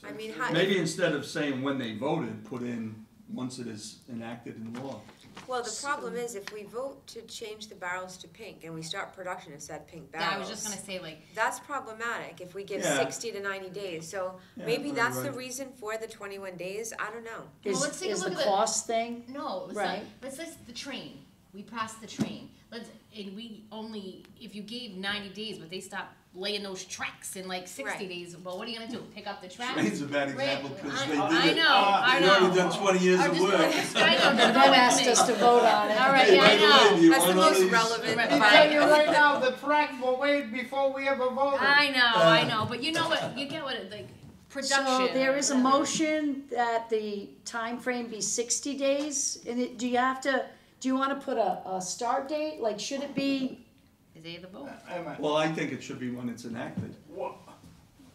I mean, how, maybe instead of saying when they voted, put in once it is enacted in law. well, the problem is if we vote to change the barrels to pink and we start production of said pink yeah, barrels. I was just gonna say, like, That's problematic if we give Yeah. 60 to 90 days, so Yeah, maybe right, that's the right. reason for the 21 days, I don't know. Is, let's take a is look the at the- cost thing? no, let's Right. let's the train. We passed the train. And we only, if you gave 90 days, but they stopped laying those tracks in like 60 Right. days, well, what are you gonna do? Pick up the tracks? Train's a bad Right, example, because I- they did I it. know, I They've already know. done 20 years I'm of just work. I know, just And go then with asked me. us to vote on it. All right, Hey, yeah, by I the way, know. do you That's the want all most these- relevant Right. I part. tell you right now, the tracks were way before we ever voted. I know, but you know what, you get what it, like, production. So there is a whatever. motion that the time frame be 60 days, and do you wanna put a start date? Like, should it be, The day of the vote. Well, I think it should be when it's enacted.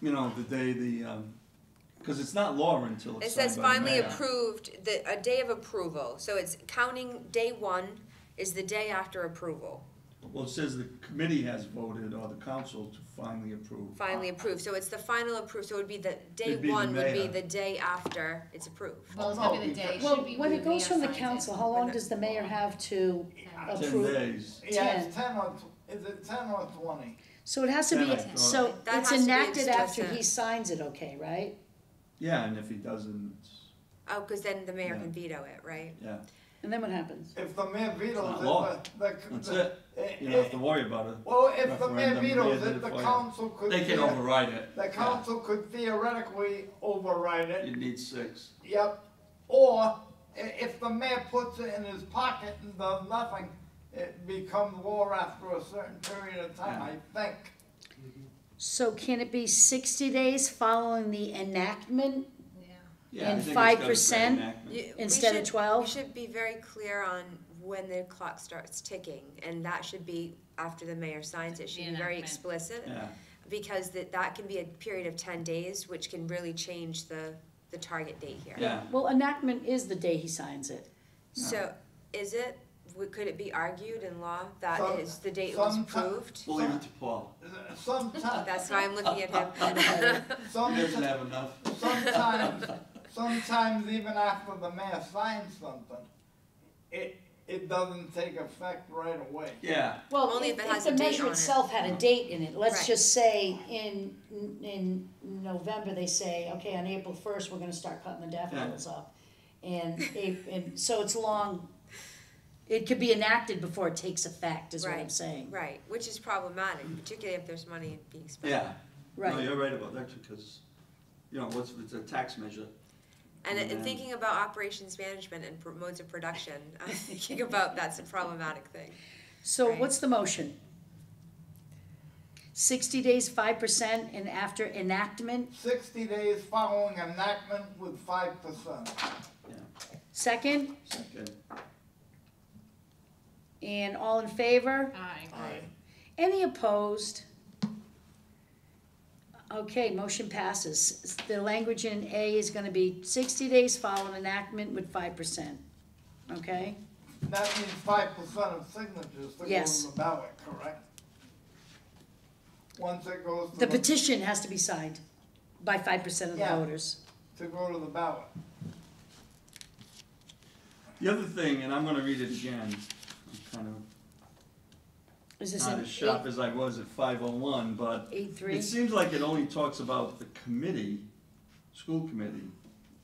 You know, the day because it's not law until It it's signed says by the finally mayor. approved, a day of approval, so it's counting day 1 is the day after approval, Well, it says the committee has voted, or the council, to finally approve. finally approved, so it's the final approved, so it would be the day It'd be the 1 would be mayor. the day after it's approved. Well, it's gonna be the day. It well, should be when it goes from the mayor signs council, it. how long does the mayor have to 10 approve? days. Yeah, it's 10 or, is it 10 or 20? So it has to be, 10. so That it's has to be enacted after explicit. he signs it, okay, right? Yeah, and if he doesn't, it's, Oh, cause then the mayor Yeah. can veto it, right? yeah, And then what happens? If the mayor vetoes not it, law. the. that's it. You don't have to worry about it. Well, if the mayor Referendum, vetoes mayor did it, it the for you. council could. They can override it. The council could theoretically override it, You need 6. yep. Or if the mayor puts it in his pocket and does nothing, it becomes law after a certain period of time, I think. So can it be 60 days following the enactment Yeah. Yeah, I And think it's gotta say 5%? enactment. We instead of should- 12? We should be very clear on when the clock starts ticking, and that should be after the mayor signs it, should The be very enactment. explicit. Yeah, Because that can be a period of 10 days, which can really change the target date here. yeah. Well, enactment is the day he signs it. So, is it? could it be argued in law that Some- is the date it was some- approved? We'll leave it to Paul. Sometimes, That's why I'm looking at him. He doesn't have enough. sometimes even after the mayor signs something, it doesn't take effect right away. Yeah, Well, Only if if it has the a date measure on it. itself had a date in it, let's Right. just say in November, they say, okay, on April first, we're gonna start cutting the daffodils up. And so it's long, it could be enacted before it takes effect, is what I'm Right. saying. Right, which is problematic, particularly if there's money being spent. yeah. No, Right, you're right about that, because, you know, it's a tax measure. And in Yeah. thinking about operations management and modes of production, I'm thinking about that's a problematic thing. so Right. what's the motion? 60 days, 5%, and after enactment, 60 days following enactment with 5%. second, Second. and all in favor? Aye. Any opposed? Okay, motion passes. The language in A is gonna be 60 days following enactment with 5%, okay? That means 5% of signatures to go Yes. to the ballot, correct? Once it goes to The petition has to be signed by 5% of the Yeah. voters. to go to the ballot. The other thing, and I'm gonna read it again, I'm kind of Is this not in as sharp as I was at 5:01, but 8.3? it seems like it only talks about the committee, school committee.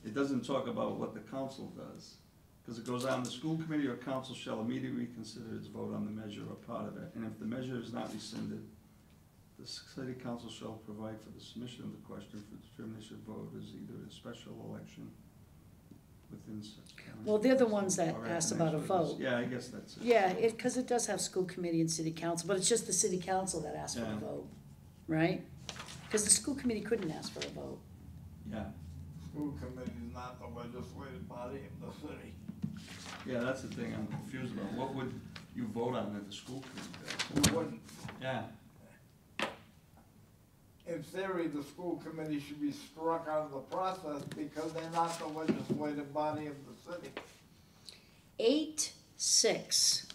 It doesn't talk about what the council does. Because it goes on, the school committee or council shall immediately consider its vote on the measure or part of it. And if the measure is not rescinded, the city council shall provide for the submission of the question for determination of vote as either a special election within such time. Well, they're the ones that Or asked about a next one is- vote. Yeah, I guess that's it. Yeah, because it does have school committee and city council, but it's just the city council that asked for a Yeah. vote, right? Because the school committee couldn't ask for a vote. Yeah, School committee is not the legislative body of the city. yeah, that's the thing I'm confused about. What would you vote on at the school committee? We wouldn't. Yeah, In theory, the school committee should be struck out of the process because they're not the legislative body of the city. 8.6.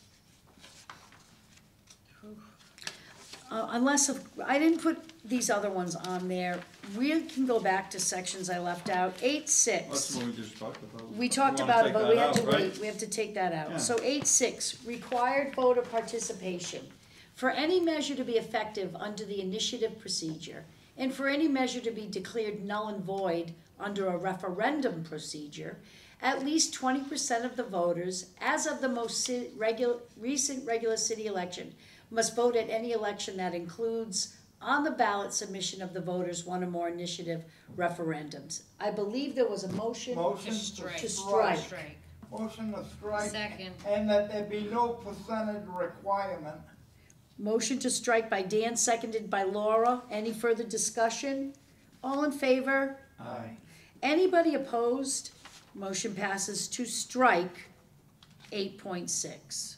Unless, I didn't put these other ones on there, we can go back to sections I left out. 8.6. that's what we just talked about. We You talked wanna about it, take but we that have to out, right? wait, we have to take that Yeah. out. So 8.6, required voter participation. For any measure to be effective under the initiative procedure, and for any measure to be declared null and void under a referendum procedure, at least 20% of the voters, as of the most recent regular city election, must vote at any election that includes on the ballot submission of the voters one or more initiative referendums. I believe there was a motion. Motion to strike. To strike. strike. Motion to strike. Second. And that there be no percentage requirement. Motion to strike by Dan, seconded by Laura. Any further discussion? All in favor? Aye. Anybody opposed? Motion passes to strike 8.6.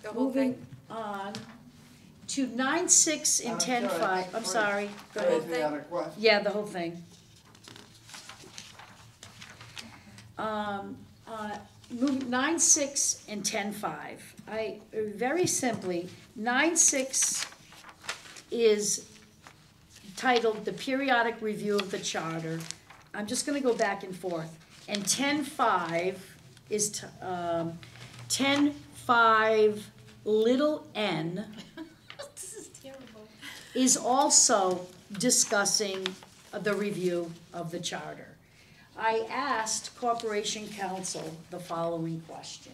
The whole Moving thing? on to 9.6 and 10.5. I'm sorry. Go ahead. Tracy had a question. Yeah, the whole thing. Move 9.6 and 10.5. Very simply, 9.6 is titled The Periodic Review of the Charter. I'm just gonna go back and forth. And 10.5 is 10.5 little n This is terrible. is also discussing the review of the charter. I asked Corporation Counsel the following question.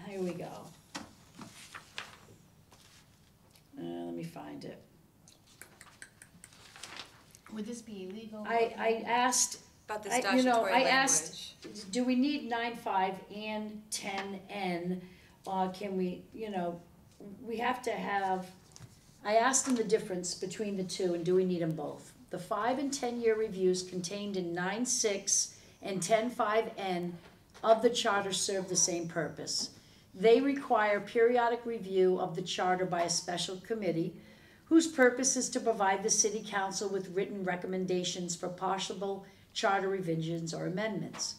Here we go. Let me find it. Would this be illegal? I asked, About the I statutory language. asked, do we need 9.5 and 10N? Can we, we have to have, I asked them the difference between the two and do we need them both? The 5 and 10-year reviews contained in 9.6 and 10.5N of the charter serve the same purpose. They require periodic review of the charter by a special committee whose purpose is to provide the city council with written recommendations for possible charter revisions or amendments.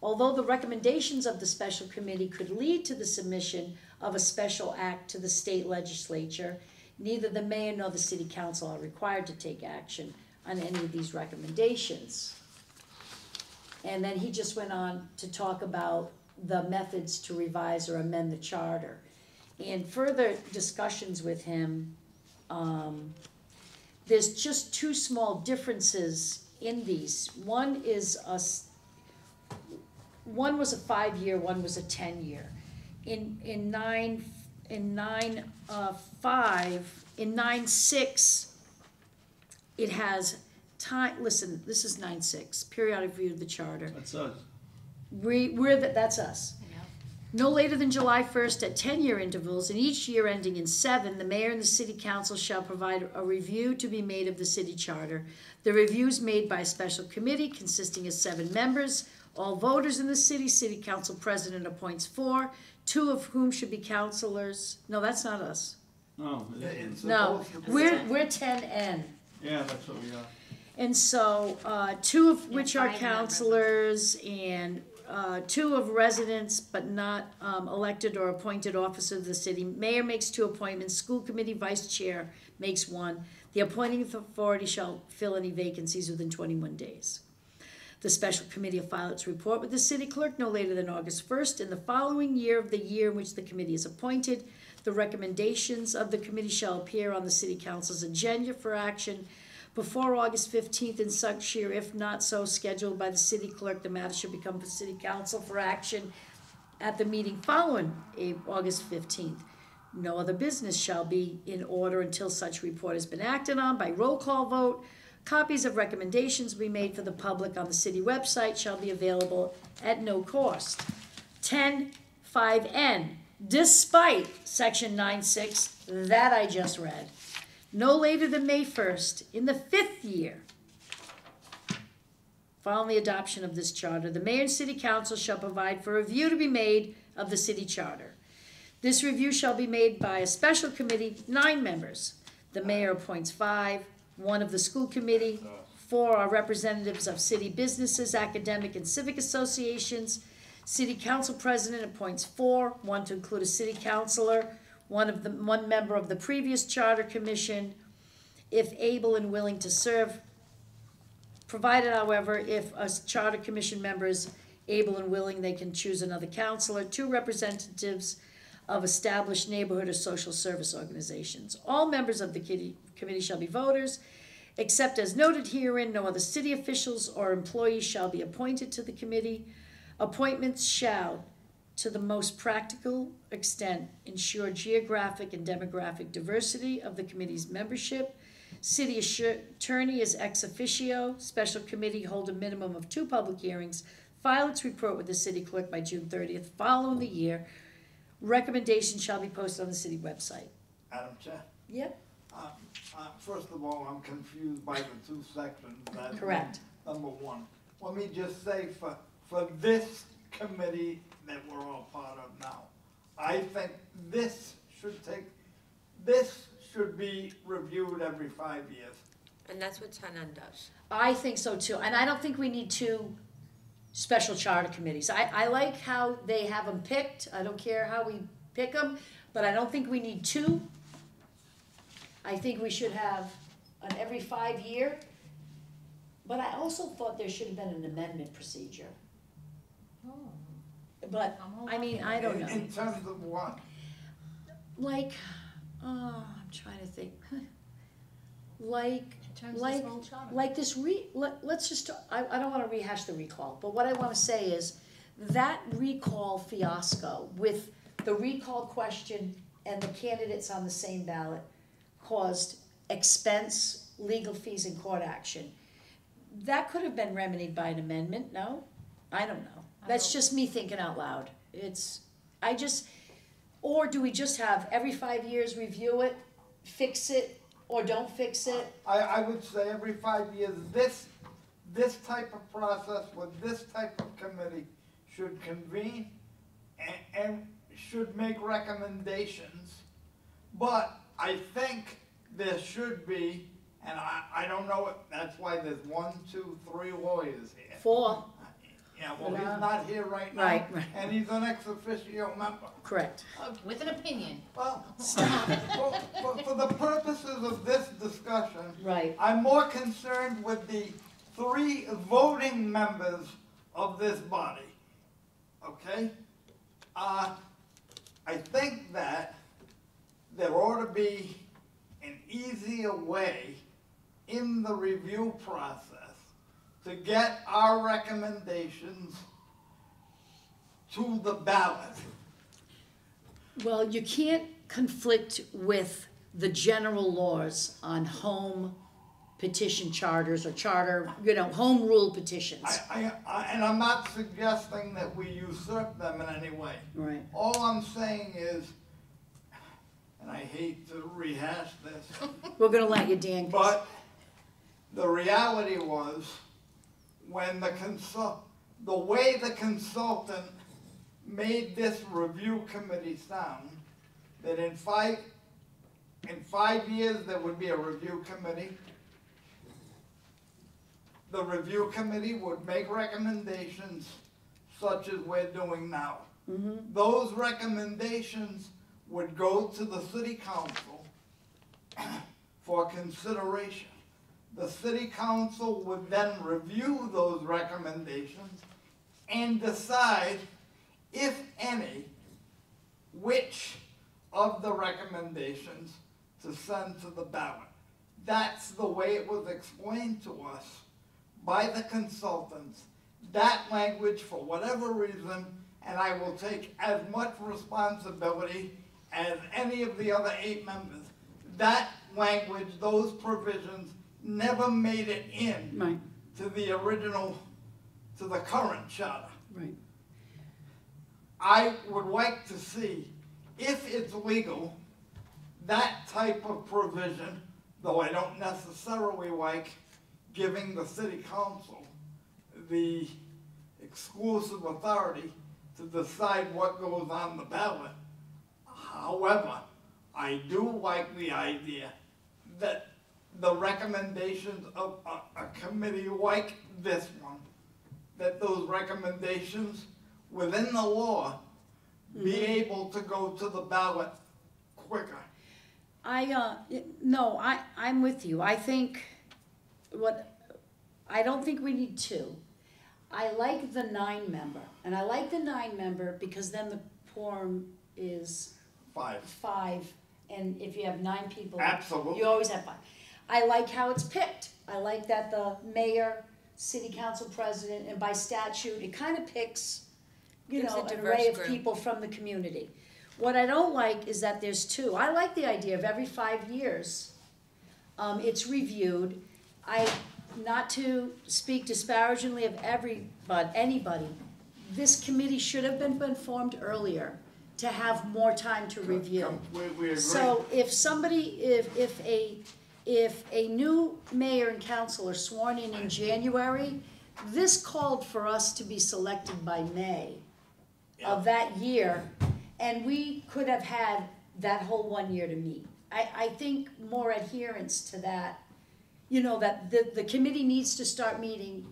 Although the recommendations of the special committee could lead to the submission of a special act to the state legislature, neither the mayor nor the city council are required to take action on any of these recommendations. And then he just went on to talk about the methods to revise or amend the charter. In further discussions with him, there's just two small differences in these. One was a 5-year, one was a 10-year. In 9.6, it has time, listen, this is 9.6, periodic review of the charter. That's us. That's us. No later than July 1st at 10-year intervals, and each year ending in 7, the mayor and the city council shall provide a review to be made of the city charter. The review is made by a special committee consisting of 7 members, all voters in the city. City council president appoints 4, 2 of whom should be councilors. No, that's not us. No, it It's isn't. No, supposed to be- we're 10N. Yeah, that's what we are. And so, 2 of which are 5 members. councilors and 2 of residents, but not elected or appointed officers of the city. Mayor makes 2 appointments, school committee vice chair makes 1. The appointing authority shall fill any vacancies within 21 days. The special committee will file its report with the city clerk no later than August 1st in the following year of the year in which the committee is appointed. The recommendations of the committee shall appear on the city council's agenda for action before August 15th in such year. If not so scheduled by the city clerk, the matter should become for city council for action at the meeting following August 15th. No other business shall be in order until such report has been acted on by roll call vote. Copies of recommendations will be made for the public on the city website, shall be available at no cost. 10.5N, despite section 9.6 that I just read, no later than May 1st, in the 5th year following the adoption of this charter, the mayor and city council shall provide for a review to be made of the city charter. This review shall be made by a special committee, 9 members. The mayor appoints 5, 1 of the school committee, 4 are representatives of city businesses, academic and civic associations. City council president appoints 4, 1 to include a city councilor, one member of the previous charter commission, if able and willing to serve. Provided, however, if a charter commission member is able and willing, they can choose another councilor. 2 representatives of established neighborhood or social service organizations. All members of the committee shall be voters, except as noted herein, no other city officials or employees shall be appointed to the committee. Appointments shall, to the most practical extent, ensure geographic and demographic diversity of the committee's membership. City attorney is ex officio. Special committee hold a minimum of 2 public hearings. File its report with the city clerk by June 30th following the year. Recommendations shall be posted on the city website. Madam Chair, Yep. first of all, I'm confused by the 2 sections. That's Correct. Number 1. Let me just say, for this committee that we're all part of now, I think this should be reviewed every 5 years. And that's what 10N does. I think so too, and I don't think we need 2 special charter committees. I like how they have them picked, I don't care how we pick them, but I don't think we need 2. I think we should have an every 5 year, but I also thought there should have been an amendment procedure. But, I mean, I don't know. In terms of what? Like, I'm trying to think. Like this let's just, I don't wanna rehash the recall, but what I wanna say is, that recall fiasco with the recall question and the candidates on the same ballot caused expense, legal fees, and court action. That could have been remedied by an amendment, no? I don't know. That's just me thinking out loud. Or do we just have every 5 years review it, fix it, or don't fix it? I would say every 5 years, this type of process with this type of committee should convene and should make recommendations. But I think there should be, and I don't know, that's why there's 1, 2, 3 lawyers here. 4. Yeah, well, he's not here right now. Right, right. And he's an ex officio member. Correct. With an opinion. Well, for the purposes of this discussion, Right. I'm more concerned with the 3 voting members of this body, okay? I think that there ought to be an easier way in the review process to get our recommendations to the ballot. Well, you can't conflict with the general laws on home petition charters or charter, home rule petitions. And I'm not suggesting that we usurp them in any way. Right. All I'm saying is, and I hate to rehash this, We're gonna let you, Dan. 'Cause- but the reality was, when the way the consultant made this review committee sound, that in 5 years there would be a review committee. The review committee would make recommendations such as we're doing now. Those recommendations would go to the city council for consideration. The city council would then review those recommendations and decide, if any, which of the recommendations to send to the ballot. That's the way it was explained to us by the consultants. That language, for whatever reason, and I will take as much responsibility as any of the other 8 members, that language, those provisions, never made it in Right, to the original, to the current charter. right. I would like to see, if it's legal, that type of provision, though I don't necessarily like giving the city council the exclusive authority to decide what goes on the ballot. However, I do like the idea that the recommendations of a committee like this one, that those recommendations within the law be able to go to the ballot quicker. No, I'm with you. I don't think we need 2. I like the 9 member, and I like the 9 member because then the quorum is 5, and if you have 9 people, Absolutely. you always have 5. I like how it's picked. I like that the mayor, city council president, and by statute, it kind of picks, Gives a an diverse array of group. people from the community. What I don't like is that there's 2. I like the idea of every 5 years, it's reviewed. Not to speak disparagingly of anybody, this committee should have been formed earlier to have more time to review. Completely agree. So if a new mayor and council are sworn in January, this called for us to be selected by May of that year, and we could have had that whole 1 year to meet. I think more adherence to that, that the committee needs to start meeting.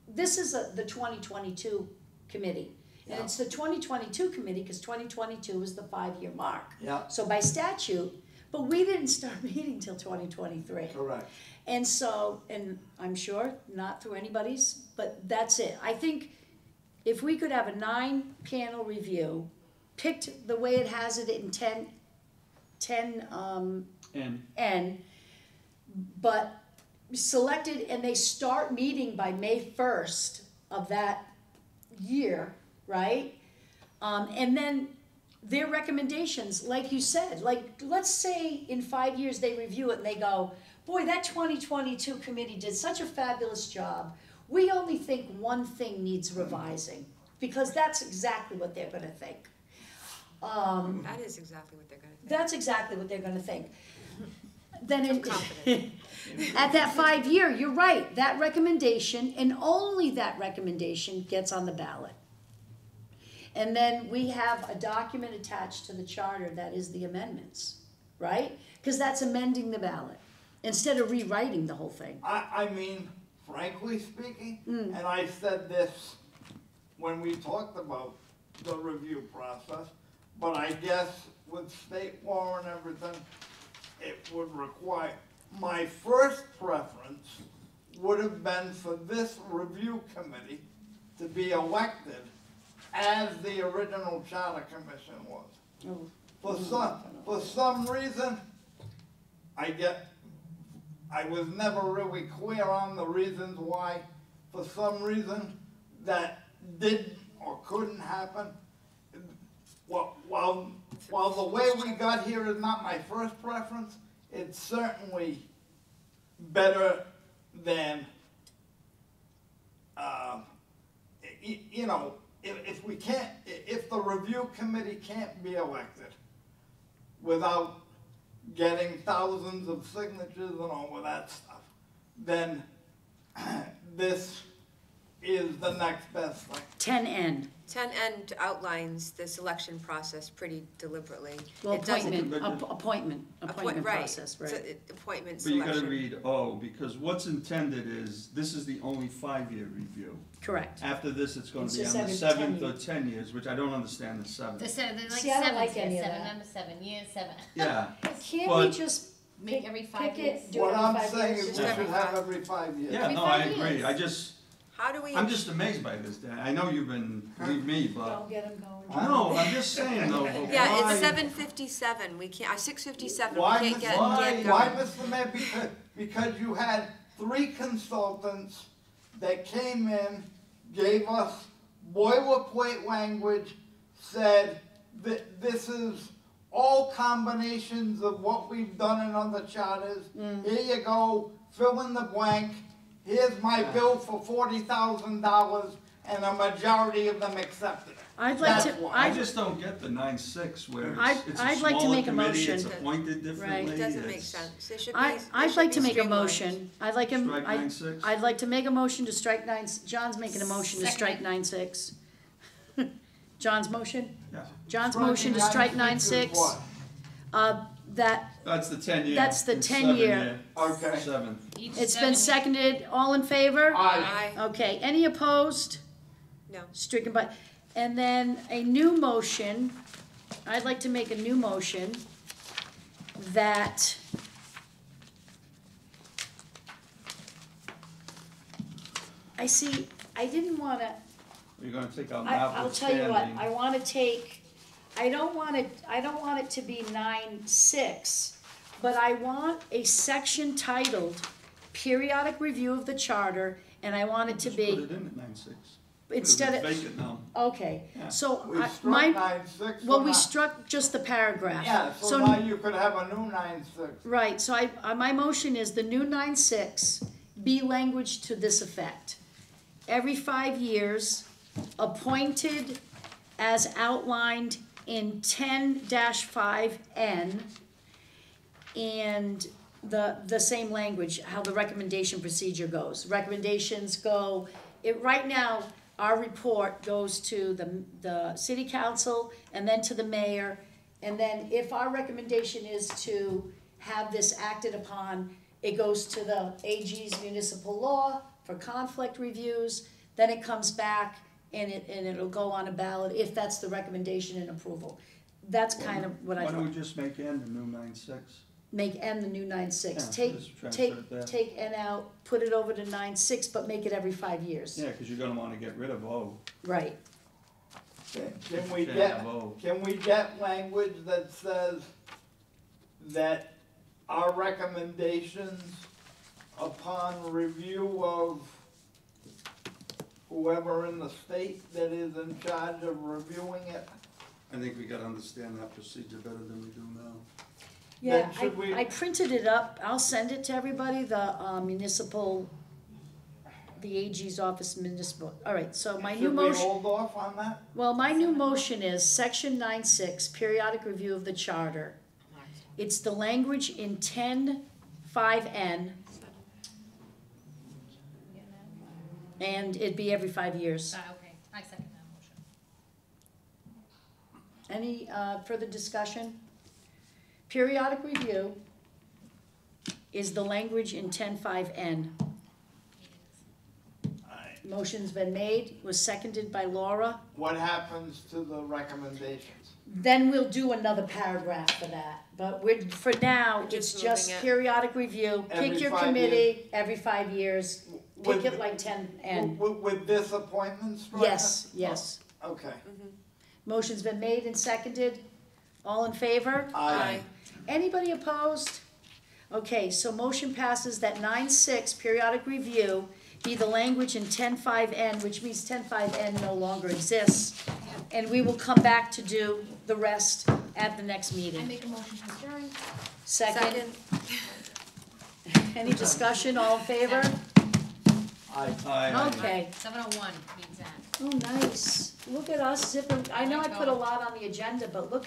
This is the 2022 committee. And it's the 2022 committee because 2022 is the 5-year mark. Yeah. So by statute, but we didn't start meeting till 2023. Correct. And so, and I'm sure not through anybody's, but that's it. I think if we could have a 9-panel review, picked the way it has it in 10 N, but selected, and they start meeting by May 1st of that year, right? And then their recommendations, like you said, let's say in 5 years they review it and they go, boy, that 2022 committee did such a fabulous job. We only think one thing needs revising, because that's exactly what they're gonna think. That is exactly what they're gonna think. That's exactly what they're gonna think. Then I'm confident. at that 5 year, you're right, that recommendation, and only that recommendation gets on the ballot. And then we have a document attached to the charter that is the amendments, right? Because that's amending the ballot, instead of rewriting the whole thing. I mean, frankly speaking, and I said this when we talked about the review process, but I guess with state law and everything, it would require, my first preference would have been for this review committee to be elected as the original charter commission was. Oh, For some reason, I was never really clear on the reasons why, for some reason, that didn't or couldn't happen. While the way we got here is not my first preference, it's certainly better than, you know, if we can't, if the review committee can't be elected without getting thousands of signatures and all of that stuff, then this is the next best thing. 10N, 10N outlines the selection process pretty deliberately. well, It doesn't- appointment Right, process, so right? appointment But you selection. gotta read O, because what's intended is, this is the only 5-year review. Correct. After this, it's gonna It's be just on the every 10 7th or years. 10 years, which I don't understand the The 7th. seven, there's like See, I don't seven like here, any of seven, that. number 7, year 7. Yeah, Can't we But- just Make pick- every 5 pick years? it, do it What every I'm 5 saying years? is Just we every should have five. every 5 years. yeah, Every no, 5 I agree, years. I just, How do we? I'm just amazed by this, Dan. I know you've been, believe me, but, Don't get them going. no, I'm just saying though, but Yeah, why- it's 7:57, we can't, 6:57, we Why, can't Mr. get Why, going. Mr. Mayor? Because you had 3 consultants that came in, gave us boilerplate language, said that this is all combinations of what we've done in other charters. Here you go, fill in the blank. Here's my bill for $40,000, and a majority of them accepted it. I'd like That's to, why. I I'd, just don't get the 9-6 where I'd- it's a I'd like to smaller make a committee, it's motion. appointed differently. It doesn't make it's- sense, it should be. I'd like to make a motion, I'd like him, Strike 9-6? I'd like to make a motion to strike 9, John's making a motion to strike Second. 9-6. John's motion? Yeah, John's motion to strike 9-6. Is what? That, that's the 10-year. That's the It's 10-year. Okay. 7. it's been seconded, all in favor? Aye. Aye, Okay, any opposed? no, Stricken by, and then a new motion, I'd like to make a new motion that I see, I didn't wanna, You're gonna take out I'll tell you what, notwithstanding. I wanna take, I don't want it to be 9-6, but I want a section titled Periodic Review of the Charter, and I want it to Just put be, it in at 9-6. instead It's of, vacant now. okay, Yeah. so We I- struck my, 9-6. well, so we now- struck just the paragraph. Yeah, so now you could have a new 9-6. Right, so my motion is the new 9-6 be language to this effect. Every 5 years, appointed as outlined in 10-5N, and the same language, how the recommendation procedure goes. Recommendations go, right now, our report goes to the city council and then to the mayor. And then if our recommendation is to have this acted upon, it goes to the AG's municipal law for conflict reviews. Then it comes back and it'll go on a ballot if that's the recommendation and approval. That's kind of what I Why don't we thought. just make N the new 9-6? Make N the new 9-6. Yeah, Take, just transfer it there. take N out, put it over to 9-6, but make it every 5 years. Yeah, because you're gonna wanna get rid of O. Right. Can we Can't get, have O. can we get language that says that our recommendations upon review of whoever in the state that is in charge of reviewing it? I think we gotta understand that procedure better than we do now. Yeah, should we- I printed it up, I'll send it to everybody, the municipal, the AG's office municipal, all right, so my new Should we motion, hold off on that? well, my new motion is section 9-6, periodic review of the charter. It's the language in 10-5N, and it'd be every 5 years. Okay, I second that motion. Any further discussion? Periodic review is the language in 10-5N. Motion's been made, was seconded by Laura. What happens to the recommendations? Then we'll do another paragraph for that, but for now, We're it's just just moving it. periodic review, pick Every your 5 committee every 5 years, pick With- it like 10 and, With this appointment structure? yes, yes. Okay. Motion's been made and seconded, all in favor? Aye. Anybody opposed? Okay, so motion passes that 9.6 periodic review be the language in 10.5N, which means 10.5N no longer exists. And we will come back to do the rest at the next I meeting. make a motion to adjourn. Second, any discussion, all in favor? Aye. Okay, 7:01, be exact. oh, nice. Look at us zipping, I know I put a lot on the agenda, but look